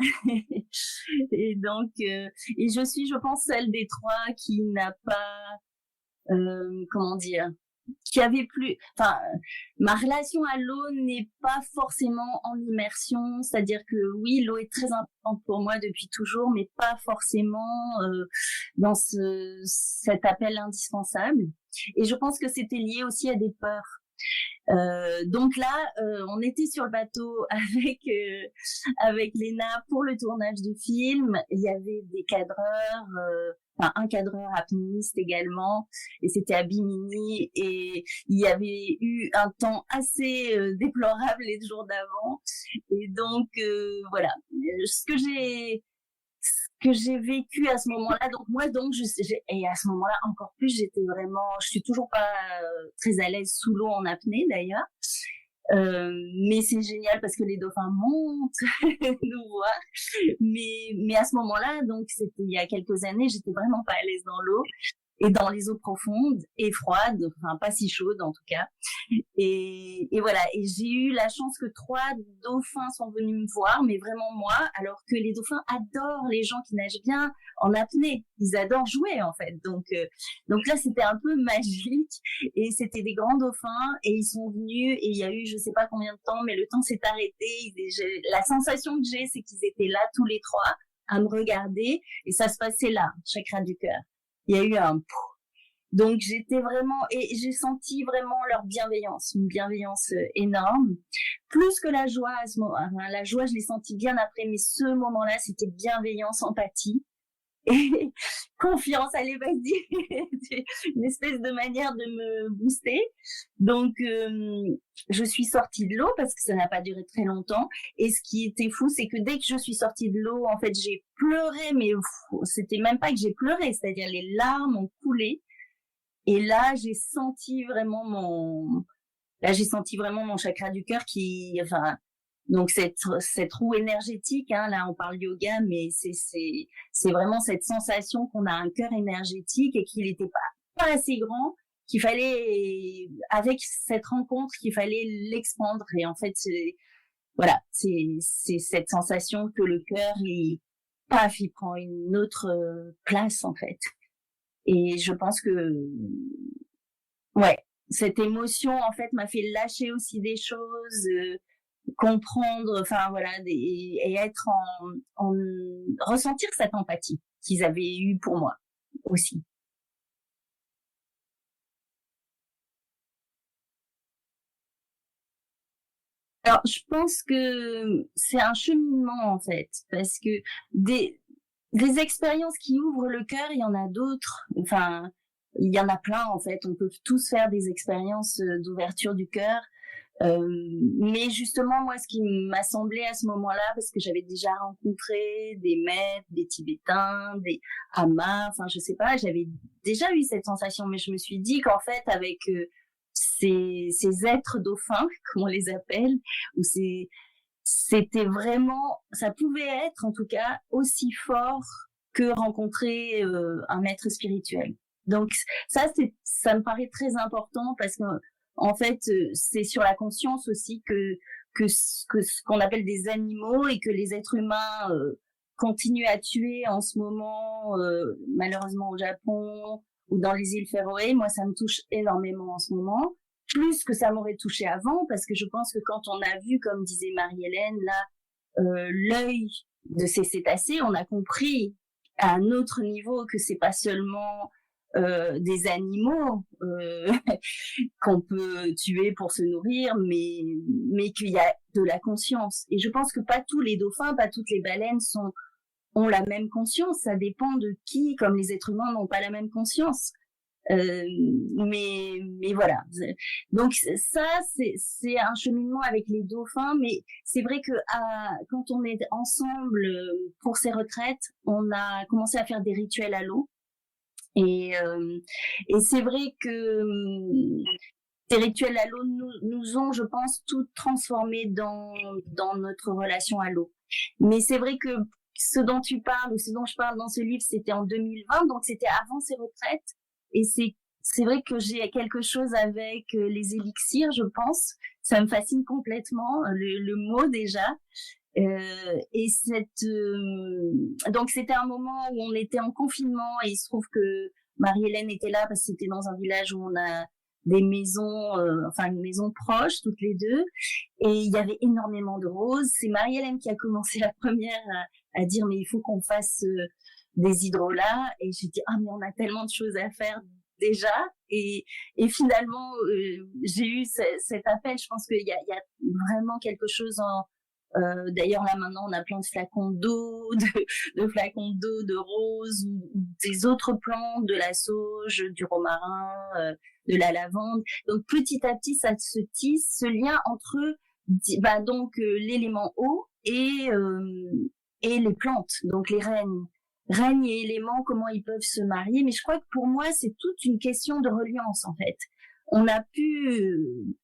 S2: Et donc, et je suis, je pense, celle des trois qui n'a pas, comment dire, qui avait plus, enfin, ma relation à l'eau n'est pas forcément en immersion, c'est-à-dire que oui, l'eau est très importante pour moi depuis toujours, mais pas forcément dans cet appel indispensable. Et je pense que c'était lié aussi à des peurs. Donc là, on était sur le bateau avec Léna pour le tournage du film. Il y avait des cadreurs, un cadreur apnéiste également, et c'était à Bimini. Et il y avait eu un temps assez déplorable les jours d'avant. Et donc voilà, ce que j'ai vécu à ce moment-là. Donc moi, et à ce moment-là encore plus, je suis toujours pas très à l'aise sous l'eau en apnée d'ailleurs. Mais c'est génial parce que les dauphins montent nous voir. Mais à ce moment-là, donc c'était il y a quelques années, j'étais vraiment pas à l'aise dans l'eau et dans les eaux profondes et froides, enfin pas si chaudes en tout cas. Et voilà. Et j'ai eu la chance que 3 dauphins sont venus me voir, mais vraiment moi, alors que les dauphins adorent les gens qui nagent bien en apnée. Ils adorent jouer en fait. Donc là c'était un peu magique et c'était des grands dauphins et ils sont venus et il y a eu je sais pas combien de temps, mais le temps s'est arrêté. La sensation que j'ai, c'est qu'ils étaient là tous les 3 à me regarder et ça se passait là, chakra du cœur. Il y a eu un donc j'étais vraiment et j'ai senti vraiment leur bienveillance, une bienveillance énorme, plus que la joie à ce moment. Enfin, la joie je l'ai sentie bien après, mais ce moment-là c'était bienveillance, empathie et confiance. Allez vas-y, une espèce de manière de me booster. Donc je suis sortie de l'eau parce que ça n'a pas duré très longtemps. Et ce qui était fou, c'est que dès que je suis sortie de l'eau, en fait j'ai pleuré, mais c'était même pas que j'ai pleuré, c'est-à-dire les larmes ont coulé. Et là, j'ai senti vraiment mon chakra du cœur donc cette roue énergétique, hein, là on parle yoga, mais c'est vraiment cette sensation qu'on a un cœur énergétique et qu'il n'était pas assez grand, qu'il fallait, avec cette rencontre, qu'il fallait l'expandre. Et en fait, c'est cette sensation que le cœur, il prend une autre place en fait. Et je pense que, ouais, cette émotion, en fait, m'a fait lâcher aussi des choses, comprendre, enfin, voilà, et être ressentir cette empathie qu'ils avaient eue pour moi aussi. Alors, je pense que c'est un cheminement, en fait, parce que des expériences qui ouvrent le cœur, il y en a d'autres. Enfin, il y en a plein en fait. On peut tous faire des expériences d'ouverture du cœur. Mais justement, moi, ce qui m'a semblé à ce moment-là, parce que j'avais déjà rencontré des maîtres, des Tibétains, des Amas, enfin, je sais pas, j'avais déjà eu cette sensation, mais je me suis dit qu'en fait, avec ces êtres dauphins, comme on les appelle, ou c'était vraiment, ça pouvait être en tout cas aussi fort que rencontrer un maître spirituel. Donc ça me paraît très important parce que en fait c'est sur la conscience aussi que ce qu'on appelle des animaux et que les êtres humains continuent à tuer en ce moment, malheureusement au Japon ou dans les îles Féroé. Moi ça me touche énormément en ce moment. plus que ça m'aurait touché avant, parce que je pense que quand on a vu, comme disait Marie-Hélène, là, l'œil de ces cétacés, on a compris à un autre niveau que c'est pas seulement des animaux qu'on peut tuer pour se nourrir, mais qu'il y a de la conscience. Et je pense que pas tous les dauphins, pas toutes les baleines ont la même conscience. Ça dépend de qui, comme les êtres humains n'ont pas la même conscience. Mais voilà. Donc ça, c'est un cheminement avec les dauphins, mais c'est vrai que quand on est ensemble pour ces retraites, on a commencé à faire des rituels à l'eau. Et c'est vrai que ces rituels à l'eau nous ont, je pense, tout transformé dans notre relation à l'eau. Mais c'est vrai que ce dont tu parles, ou ce dont je parle dans ce livre, c'était en 2020, donc c'était avant ces retraites. Et c'est vrai que j'ai quelque chose avec les élixirs, je pense. Ça me fascine complètement, le mot déjà. Et donc c'était un moment où on était en confinement, et il se trouve que Marie-Hélène était là parce que c'était dans un village où on a des maisons, enfin une maison proche toutes les deux, et il y avait énormément de roses. C'est Marie-Hélène qui a commencé la première à dire mais il faut qu'on fasse des hydrolats, et j'ai dit mais on a tellement de choses à faire déjà, et finalement j'ai eu cet appel. Je pense qu'il y a vraiment quelque chose d'ailleurs là maintenant on a plein de flacons d'eau, de flacons d'eau, de roses, ou des autres plantes, de la sauge, du romarin, de la lavande. Donc petit à petit ça se tisse ce lien entre donc l'élément eau et les plantes, donc les règnes et éléments, comment ils peuvent se marier. Mais je crois que pour moi c'est toute une question de reliance en fait. On a pu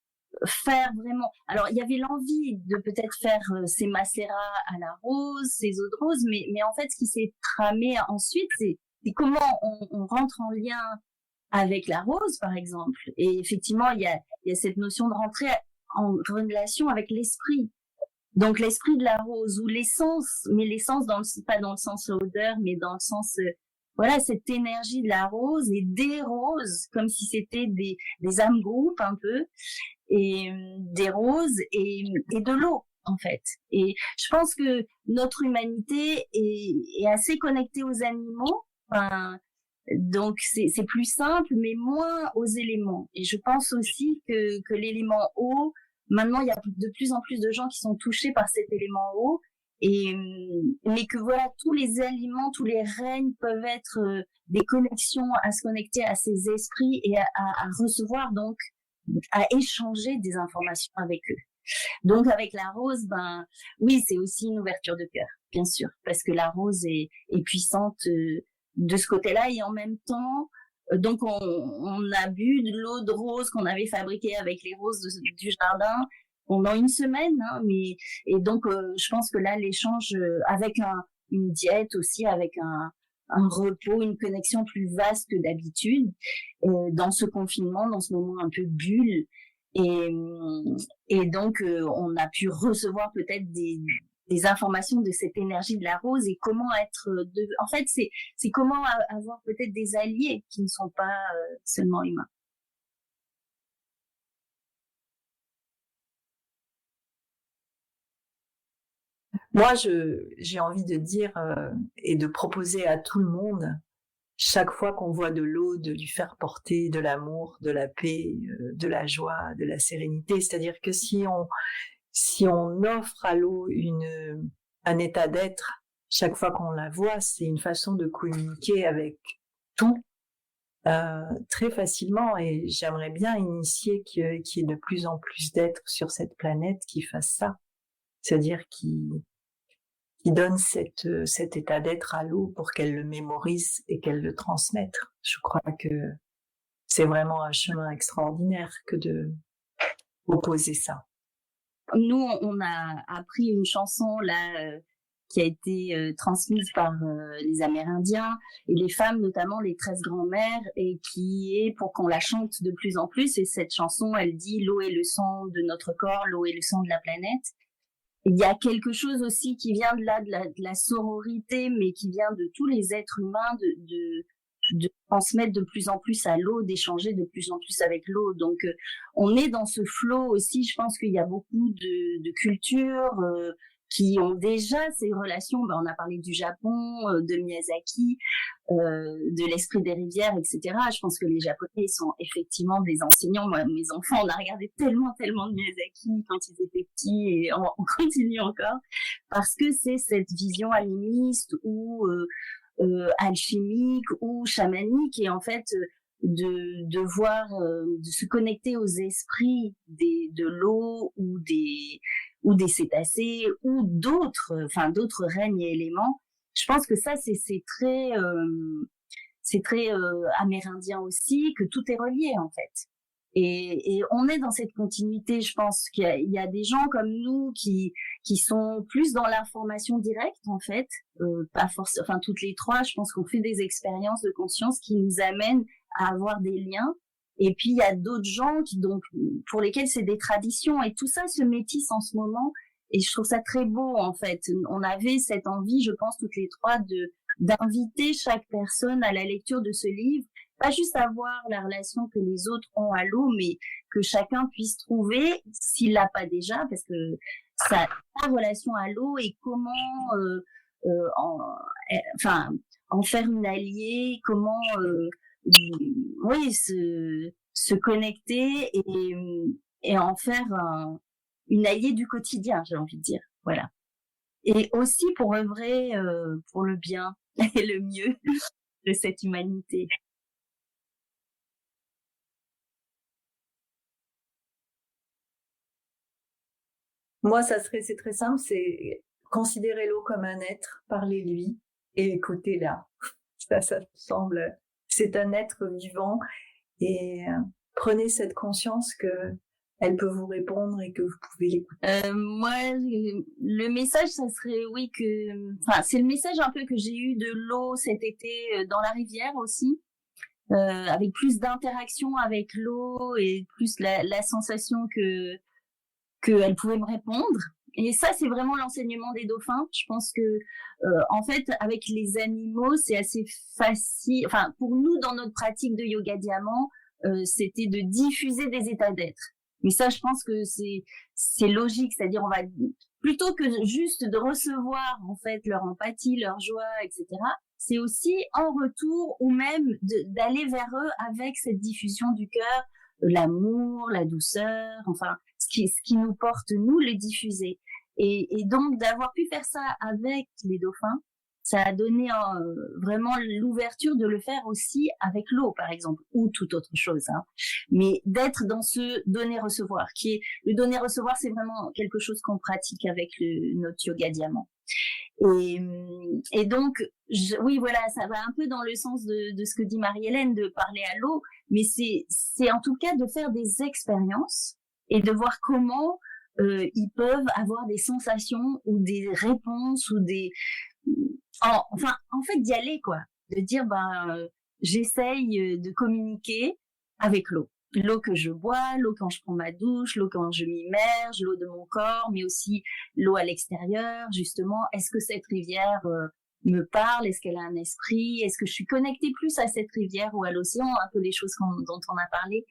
S2: faire vraiment. Alors il y avait l'envie de peut-être faire ces macérats à la rose, ces eaux de rose, mais en fait ce qui s'est tramé ensuite, c'est comment on rentre en lien avec la rose par exemple. Et effectivement il y a cette notion de rentrer en relation avec l'esprit. Donc l'esprit de la rose, ou l'essence, mais l'essence pas dans le sens odeur, mais dans le sens voilà, cette énergie de la rose et des roses, comme si c'était des âmes groupes un peu, et des roses et de l'eau en fait. Et je pense que notre humanité est assez connectée aux animaux, donc c'est plus simple, mais moins aux éléments. Et je pense aussi que l'élément eau, maintenant il y a de plus en plus de gens qui sont touchés par cet élément eau, mais que voilà, tous les aliments, tous les règnes peuvent être des connexions, à se connecter à ces esprits et à recevoir, donc à échanger des informations avec eux. Donc avec la rose, oui, c'est aussi une ouverture de cœur, bien sûr, parce que la rose est puissante de ce côté-là, et en même temps, donc on a bu de l'eau de rose qu'on avait fabriquée avec les roses du jardin pendant une semaine, et donc je pense que là l'échange avec une diète aussi, avec un repos, une connexion plus vaste que d'habitude dans ce confinement, dans ce moment un peu bulle, et donc on a pu recevoir peut-être des informations de cette énergie de la rose, et comment être en fait c'est comment avoir peut-être des alliés qui ne sont pas seulement humains.
S4: Moi, j'ai envie de dire et de proposer à tout le monde, chaque fois qu'on voit de l'eau, de lui faire porter de l'amour, de la paix, de la joie, de la sérénité. C'est-à-dire que si on offre à l'eau un état d'être, chaque fois qu'on la voit, c'est une façon de communiquer avec tout très facilement. Et j'aimerais bien initier qu'il y ait de plus en plus d'êtres sur cette planète qui fassent ça. C'est-à-dire qui donne cet état d'être à l'eau pour qu'elle le mémorise et qu'elle le transmette. Je crois que c'est vraiment un chemin extraordinaire que de proposer ça.
S2: Nous, on a appris une chanson là qui a été transmise par les Amérindiens et les femmes, notamment les 13 grand-mères, et qui est pour qu'on la chante de plus en plus. Et cette chanson, elle dit « L'eau est le sang de notre corps, l'eau est le sang de la planète ». Il y a quelque chose aussi qui vient de la sororité, mais qui vient de tous les êtres humains, transmettre de plus en plus à l'eau, d'échanger de plus en plus avec l'eau. Donc, on est dans ce flot aussi. Je pense qu'il y a beaucoup de cultures qui ont déjà ces relations. Ben, on a parlé du Japon, de Miyazaki, de l'esprit des rivières, etc. Je pense que les Japonais sont effectivement des enseignants. Moi, mes enfants, on a regardé tellement de Miyazaki quand ils étaient petits et on continue encore parce que c'est cette vision animiste ou alchimique ou chamanique et en fait de voir, de se connecter aux esprits de l'eau ou des cétacés ou d'autres règnes et éléments. Je pense que ça c'est très amérindien aussi, que tout est relié en fait. Et on est dans cette continuité. Je pense qu'il y a des gens comme nous qui sont plus dans l'information directe en fait, pas forcément. Enfin toutes les trois, je pense qu'on fait des expériences de conscience qui nous amènent à avoir des liens. Et puis il y a d'autres gens pour lesquels c'est des traditions et tout ça se métisse en ce moment. Et je trouve ça très beau en fait. On avait cette envie, je pense toutes les trois, d'inviter chaque personne à la lecture de ce livre. Pas juste avoir la relation que les autres ont à l'eau, mais que chacun puisse trouver, s'il l'a pas déjà, parce que sa relation à l'eau et comment en faire une alliée, comment se connecter et en faire une alliée du quotidien, j'ai envie de dire. Voilà. Et aussi pour œuvrer pour le bien et le mieux de cette humanité.
S4: Moi, c'est très simple, c'est considérer l'eau comme un être, parler-lui et écouter-la. Ça me semble, c'est un être vivant et prenez cette conscience que elle peut vous répondre et que vous pouvez l'écouter.
S2: Moi, le message, ça serait c'est le message un peu que j'ai eu de l'eau cet été dans la rivière aussi, avec plus d'interaction avec l'eau et plus la sensation qu'elle pouvait me répondre. Et ça, c'est vraiment l'enseignement des dauphins. Je pense que, en fait, avec les animaux, c'est assez facile. Enfin, pour nous, dans notre pratique de yoga diamant, c'était de diffuser des états d'être. Mais ça, je pense que c'est logique. C'est-à-dire, on va, plutôt que juste de recevoir, en fait, leur empathie, leur joie, etc., c'est aussi en retour ou même d'aller vers eux avec cette diffusion du cœur, l'amour, la douceur, enfin, ce qui nous porte, nous, le diffuser. Et donc, d'avoir pu faire ça avec les dauphins, ça a donné vraiment l'ouverture de le faire aussi avec l'eau, par exemple, ou toute autre chose. Hein. Mais d'être dans ce donner-recevoir, le donner-recevoir, c'est vraiment quelque chose qu'on pratique avec notre yoga diamant. Et donc, oui, voilà, ça va un peu dans le sens de ce que dit Marie-Hélène, de parler à l'eau, mais c'est en tout cas de faire des expériences et de voir comment ils peuvent avoir des sensations ou des réponses ou en fait, d'y aller, quoi. De dire, j'essaye de communiquer avec l'eau. L'eau que je bois, l'eau quand je prends ma douche, l'eau quand je m'immerge, l'eau de mon corps, mais aussi l'eau à l'extérieur, justement. Est-ce que cette rivière me parle? Est-ce qu'elle a un esprit? Est-ce que je suis connectée plus à cette rivière ou à l'océan? Un peu les choses dont on a parlé.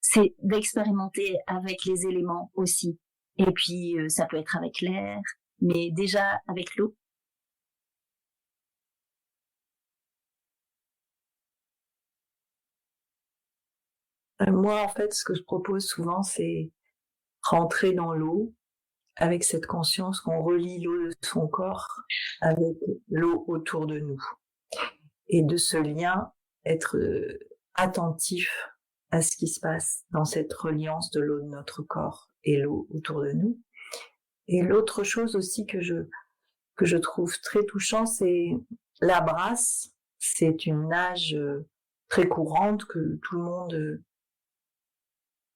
S2: C'est d'expérimenter avec les éléments aussi. Et puis, ça peut être avec l'air, mais déjà avec l'eau.
S4: Moi, en fait, ce que je propose souvent, c'est rentrer dans l'eau avec cette conscience qu'on relie l'eau de son corps avec l'eau autour de nous. Et de ce lien, être attentif à ce qui se passe dans cette reliance de l'eau de notre corps et l'eau autour de nous. Et l'autre chose aussi que je trouve très touchant, c'est la brasse. C'est une nage très courante que tout le monde,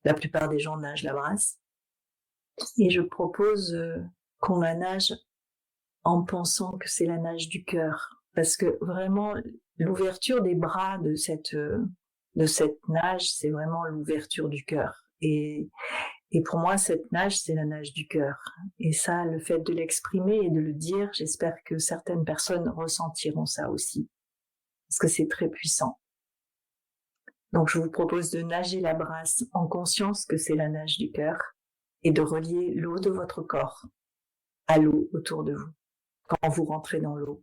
S4: la plupart des gens nagent la brasse. Et je propose qu'on la nage en pensant que c'est la nage du cœur. Parce que vraiment, l'ouverture des bras de cette nage, c'est vraiment l'ouverture du cœur. Et pour moi, cette nage, c'est la nage du cœur. Et ça, le fait de l'exprimer et de le dire, j'espère que certaines personnes ressentiront ça aussi. parce que c'est très puissant. Donc, je vous propose de nager la brasse en conscience que c'est la nage du cœur et de relier l'eau de votre corps à l'eau autour de vous quand vous rentrez dans l'eau.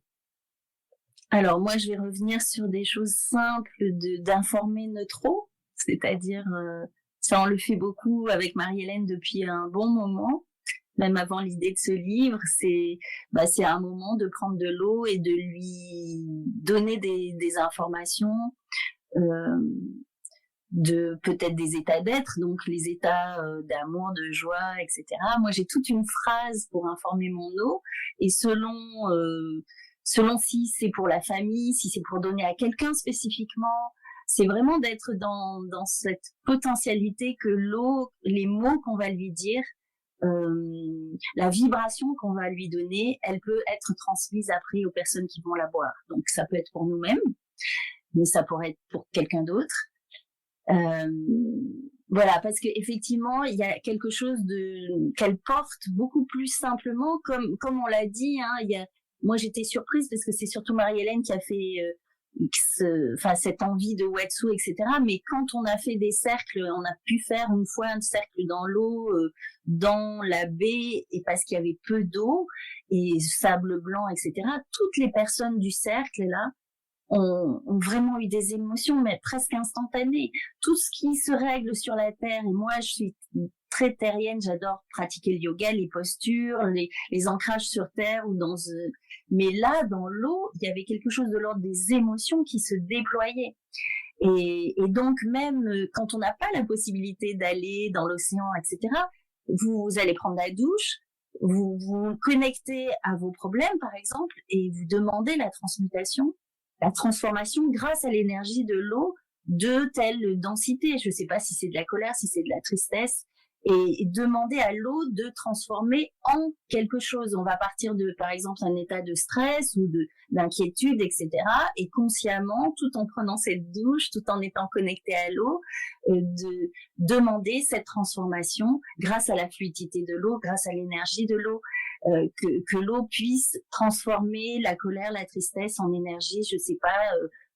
S2: Alors moi, je vais revenir sur des choses simples d'informer notre eau, c'est-à-dire, ça on le fait beaucoup avec Marie-Hélène depuis un bon moment, même avant l'idée de ce livre, c'est un moment de prendre de l'eau et de lui donner des informations, de peut-être des états d'être, donc les états d'amour, de joie, etc. Moi, j'ai toute une phrase pour informer mon eau, et selon si c'est pour la famille, si c'est pour donner à quelqu'un spécifiquement, c'est vraiment d'être dans cette potentialité que l'eau, les mots qu'on va lui dire, la vibration qu'on va lui donner, elle peut être transmise après aux personnes qui vont la boire. Donc ça peut être pour nous-mêmes, mais ça pourrait être pour quelqu'un d'autre. Voilà, parce que effectivement, il y a quelque chose qu'elle porte beaucoup plus simplement, comme on l'a dit, hein, moi j'étais surprise parce que c'est surtout Marie-Hélène qui a fait cette envie de wetsuit, etc. Mais quand on a fait des cercles, on a pu faire une fois un cercle dans l'eau, dans la baie, et parce qu'il y avait peu d'eau et sable blanc, etc. Toutes les personnes du cercle là ont vraiment eu des émotions, mais presque instantanées. Tout ce qui se règle sur la terre, et moi je suis très terrienne, j'adore pratiquer le yoga, les postures, les ancrages sur terre ou mais là dans l'eau, il y avait quelque chose de l'ordre des émotions qui se déployaient. Et donc même quand on n'a pas la possibilité d'aller dans l'océan, etc., vous allez prendre la douche, vous vous connectez à vos problèmes par exemple, et vous demandez la transformation grâce à l'énergie de l'eau de telle densité. Je ne sais pas si c'est de la colère, si c'est de la tristesse, et demander à l'eau de transformer en quelque chose. On va partir de, par exemple, un état de stress ou d'inquiétude, etc. Et consciemment, tout en prenant cette douche, tout en étant connecté à l'eau, de demander cette transformation grâce à la fluidité de l'eau, grâce à l'énergie de l'eau. Que l'eau puisse transformer la colère, la tristesse en énergie, je sais pas,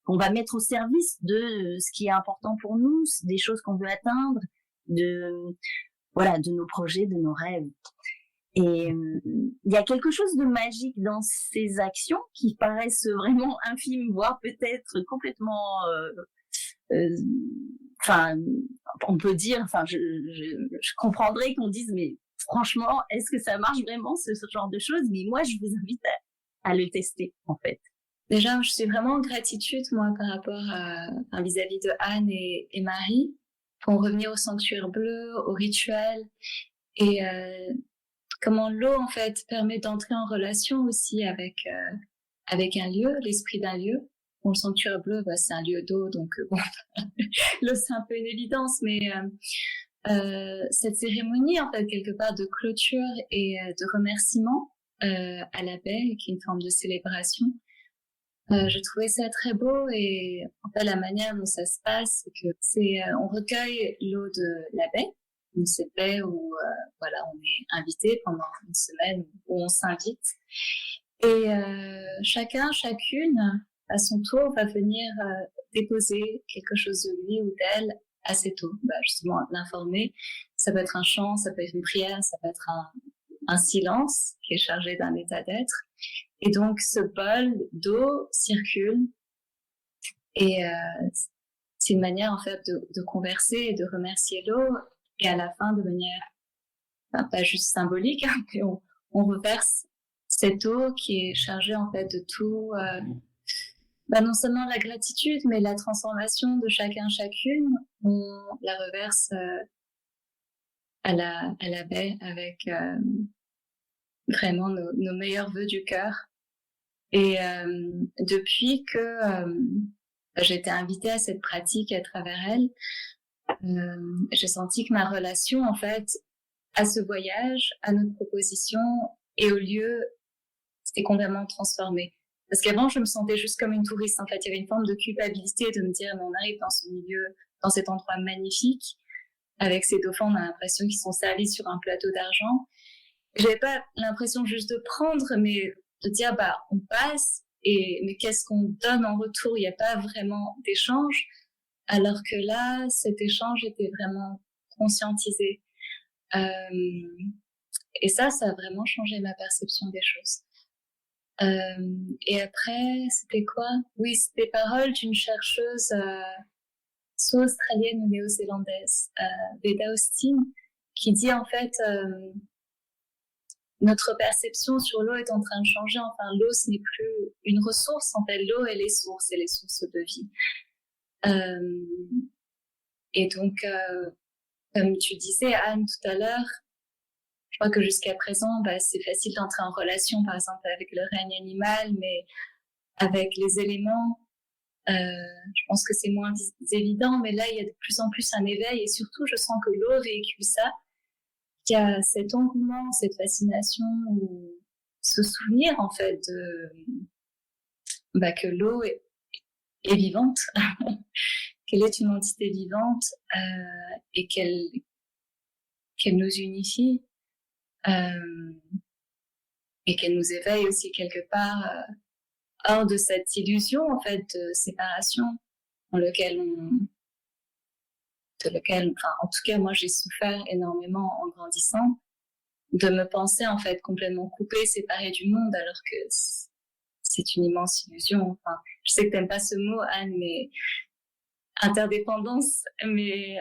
S2: qu'on va mettre au service de ce qui est important pour nous, des choses qu'on veut atteindre, de nos projets, de nos rêves. Et il y a quelque chose de magique dans ces actions qui paraissent vraiment infimes, voire peut-être complètement on peut dire, je comprendrais qu'on dise, mais franchement, est-ce que ça marche vraiment, ce genre de choses? Mais moi, je vous invite à le tester, en fait.
S3: Déjà, je suis vraiment en gratitude, moi, par rapport vis-à-vis de Anne et Marie, pour revenir au sanctuaire bleu, au rituel, et comment l'eau, en fait, permet d'entrer en relation aussi avec un lieu, l'esprit d'un lieu. Bon, le sanctuaire bleu, c'est un lieu d'eau, donc l'eau, c'est un peu une évidence, mais cette cérémonie, en fait, quelque part de clôture et de remerciement à la baie, qui est une forme de célébration, je trouvais ça très beau. Et en fait, la manière dont ça se passe, c'est que on recueille l'eau de la baie, donc cette baie où on est invité pendant une semaine, où on s'invite, et chacune à son tour va venir déposer quelque chose de lui ou d'elle à cette eau, justement l'informer. Ça peut être un chant, ça peut être une prière, ça peut être un silence qui est chargé d'un état d'être. Et donc ce bol d'eau circule, et c'est une manière en fait de converser et de remercier l'eau, et à la fin de manière pas juste symbolique, hein, mais on reverse cette eau qui est chargée en fait de tout, non seulement la gratitude, mais la transformation de chacune. On la reverse à la baie avec vraiment nos meilleurs vœux du cœur. Et depuis que j'ai été invitée à cette pratique à travers elle, j'ai senti que ma relation, en fait, à ce voyage, à notre proposition et au lieu, s'était complètement transformée. Parce qu'avant, je me sentais juste comme une touriste. En fait, il y avait une forme de culpabilité de me dire, mais on arrive dans ce milieu, dans cet endroit magnifique, avec ces dauphins, on a l'impression qu'ils sont servis sur un plateau d'argent. J'avais pas l'impression juste de prendre, mais de dire, on passe mais qu'est-ce qu'on donne en retour? Il n'y a pas vraiment d'échange, alors que là, cet échange était vraiment conscientisé. Et ça a vraiment changé ma perception des choses. Et après, c'était quoi? Oui, c'était paroles d'une chercheuse soit australienne ou néo-zélandaise, Veda Austin, qui dit en fait notre perception sur l'eau est en train de changer. Enfin, l'eau, ce n'est plus une ressource. En fait, l'eau, elle est source, elle est source de vie. Et donc, comme tu disais, Anne, tout à l'heure, je crois que jusqu'à présent, c'est facile d'entrer en relation, par exemple, avec le règne animal, mais avec les éléments, je pense que c'est moins évident, mais là, il y a de plus en plus un éveil, et surtout, je sens que l'eau véhicule ça. Il y a cet engouement, cette fascination, ce souvenir, en fait, que l'eau est vivante, qu'elle est une entité vivante, et qu'elle nous unifie, et qu'elle nous éveille aussi quelque part hors de cette illusion, en fait, de séparation en en tout cas, moi, j'ai souffert énormément en grandissant de me penser, en fait, complètement coupée, séparée du monde, alors que c'est une immense illusion. Enfin, je sais que t'aimes pas ce mot, Anne, mais interdépendance, mais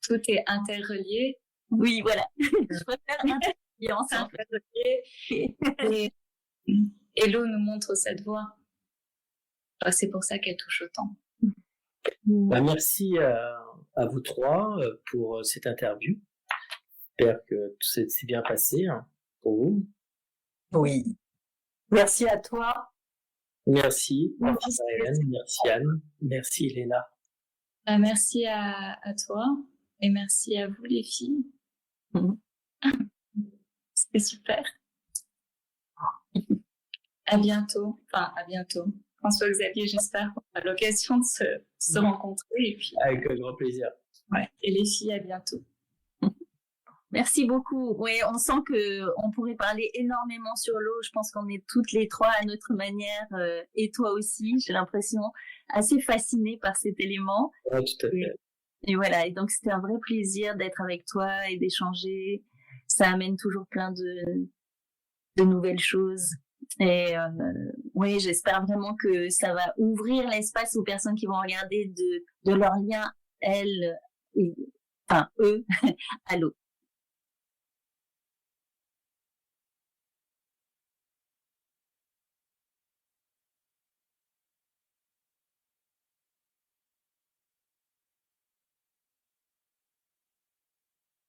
S3: tout est interrelié.
S2: Oui, voilà. Je préfère interrelié ensemble.
S3: Et l'eau nous montre cette voie. C'est pour ça qu'elle touche autant.
S1: Merci à vous trois pour cette interview. J'espère que tout s'est bien passé pour vous.
S4: Oui. Merci à toi.
S1: Merci. Merci Marianne. Merci Anne. Merci Elena.
S3: Merci à toi et merci à vous les filles. C'était super. À bientôt. Enfin, à bientôt. François-Xavier, j'espère qu'on a l'occasion de se rencontrer. Et puis,
S1: avec grand plaisir.
S3: Ouais. Et les filles, à bientôt.
S2: Merci beaucoup. Oui, on sent que on pourrait parler énormément sur l'eau. Je pense qu'on est toutes les trois à notre manière, et toi aussi, j'ai l'impression, assez fascinées par cet élément.
S1: Ouais, tout à fait.
S2: Et voilà. Et donc, c'était un vrai plaisir d'être avec toi et d'échanger. Ça amène toujours plein de nouvelles choses. Et oui, j'espère vraiment que ça va ouvrir l'espace aux personnes qui vont regarder de leur lien, elles, eux, à l'eau.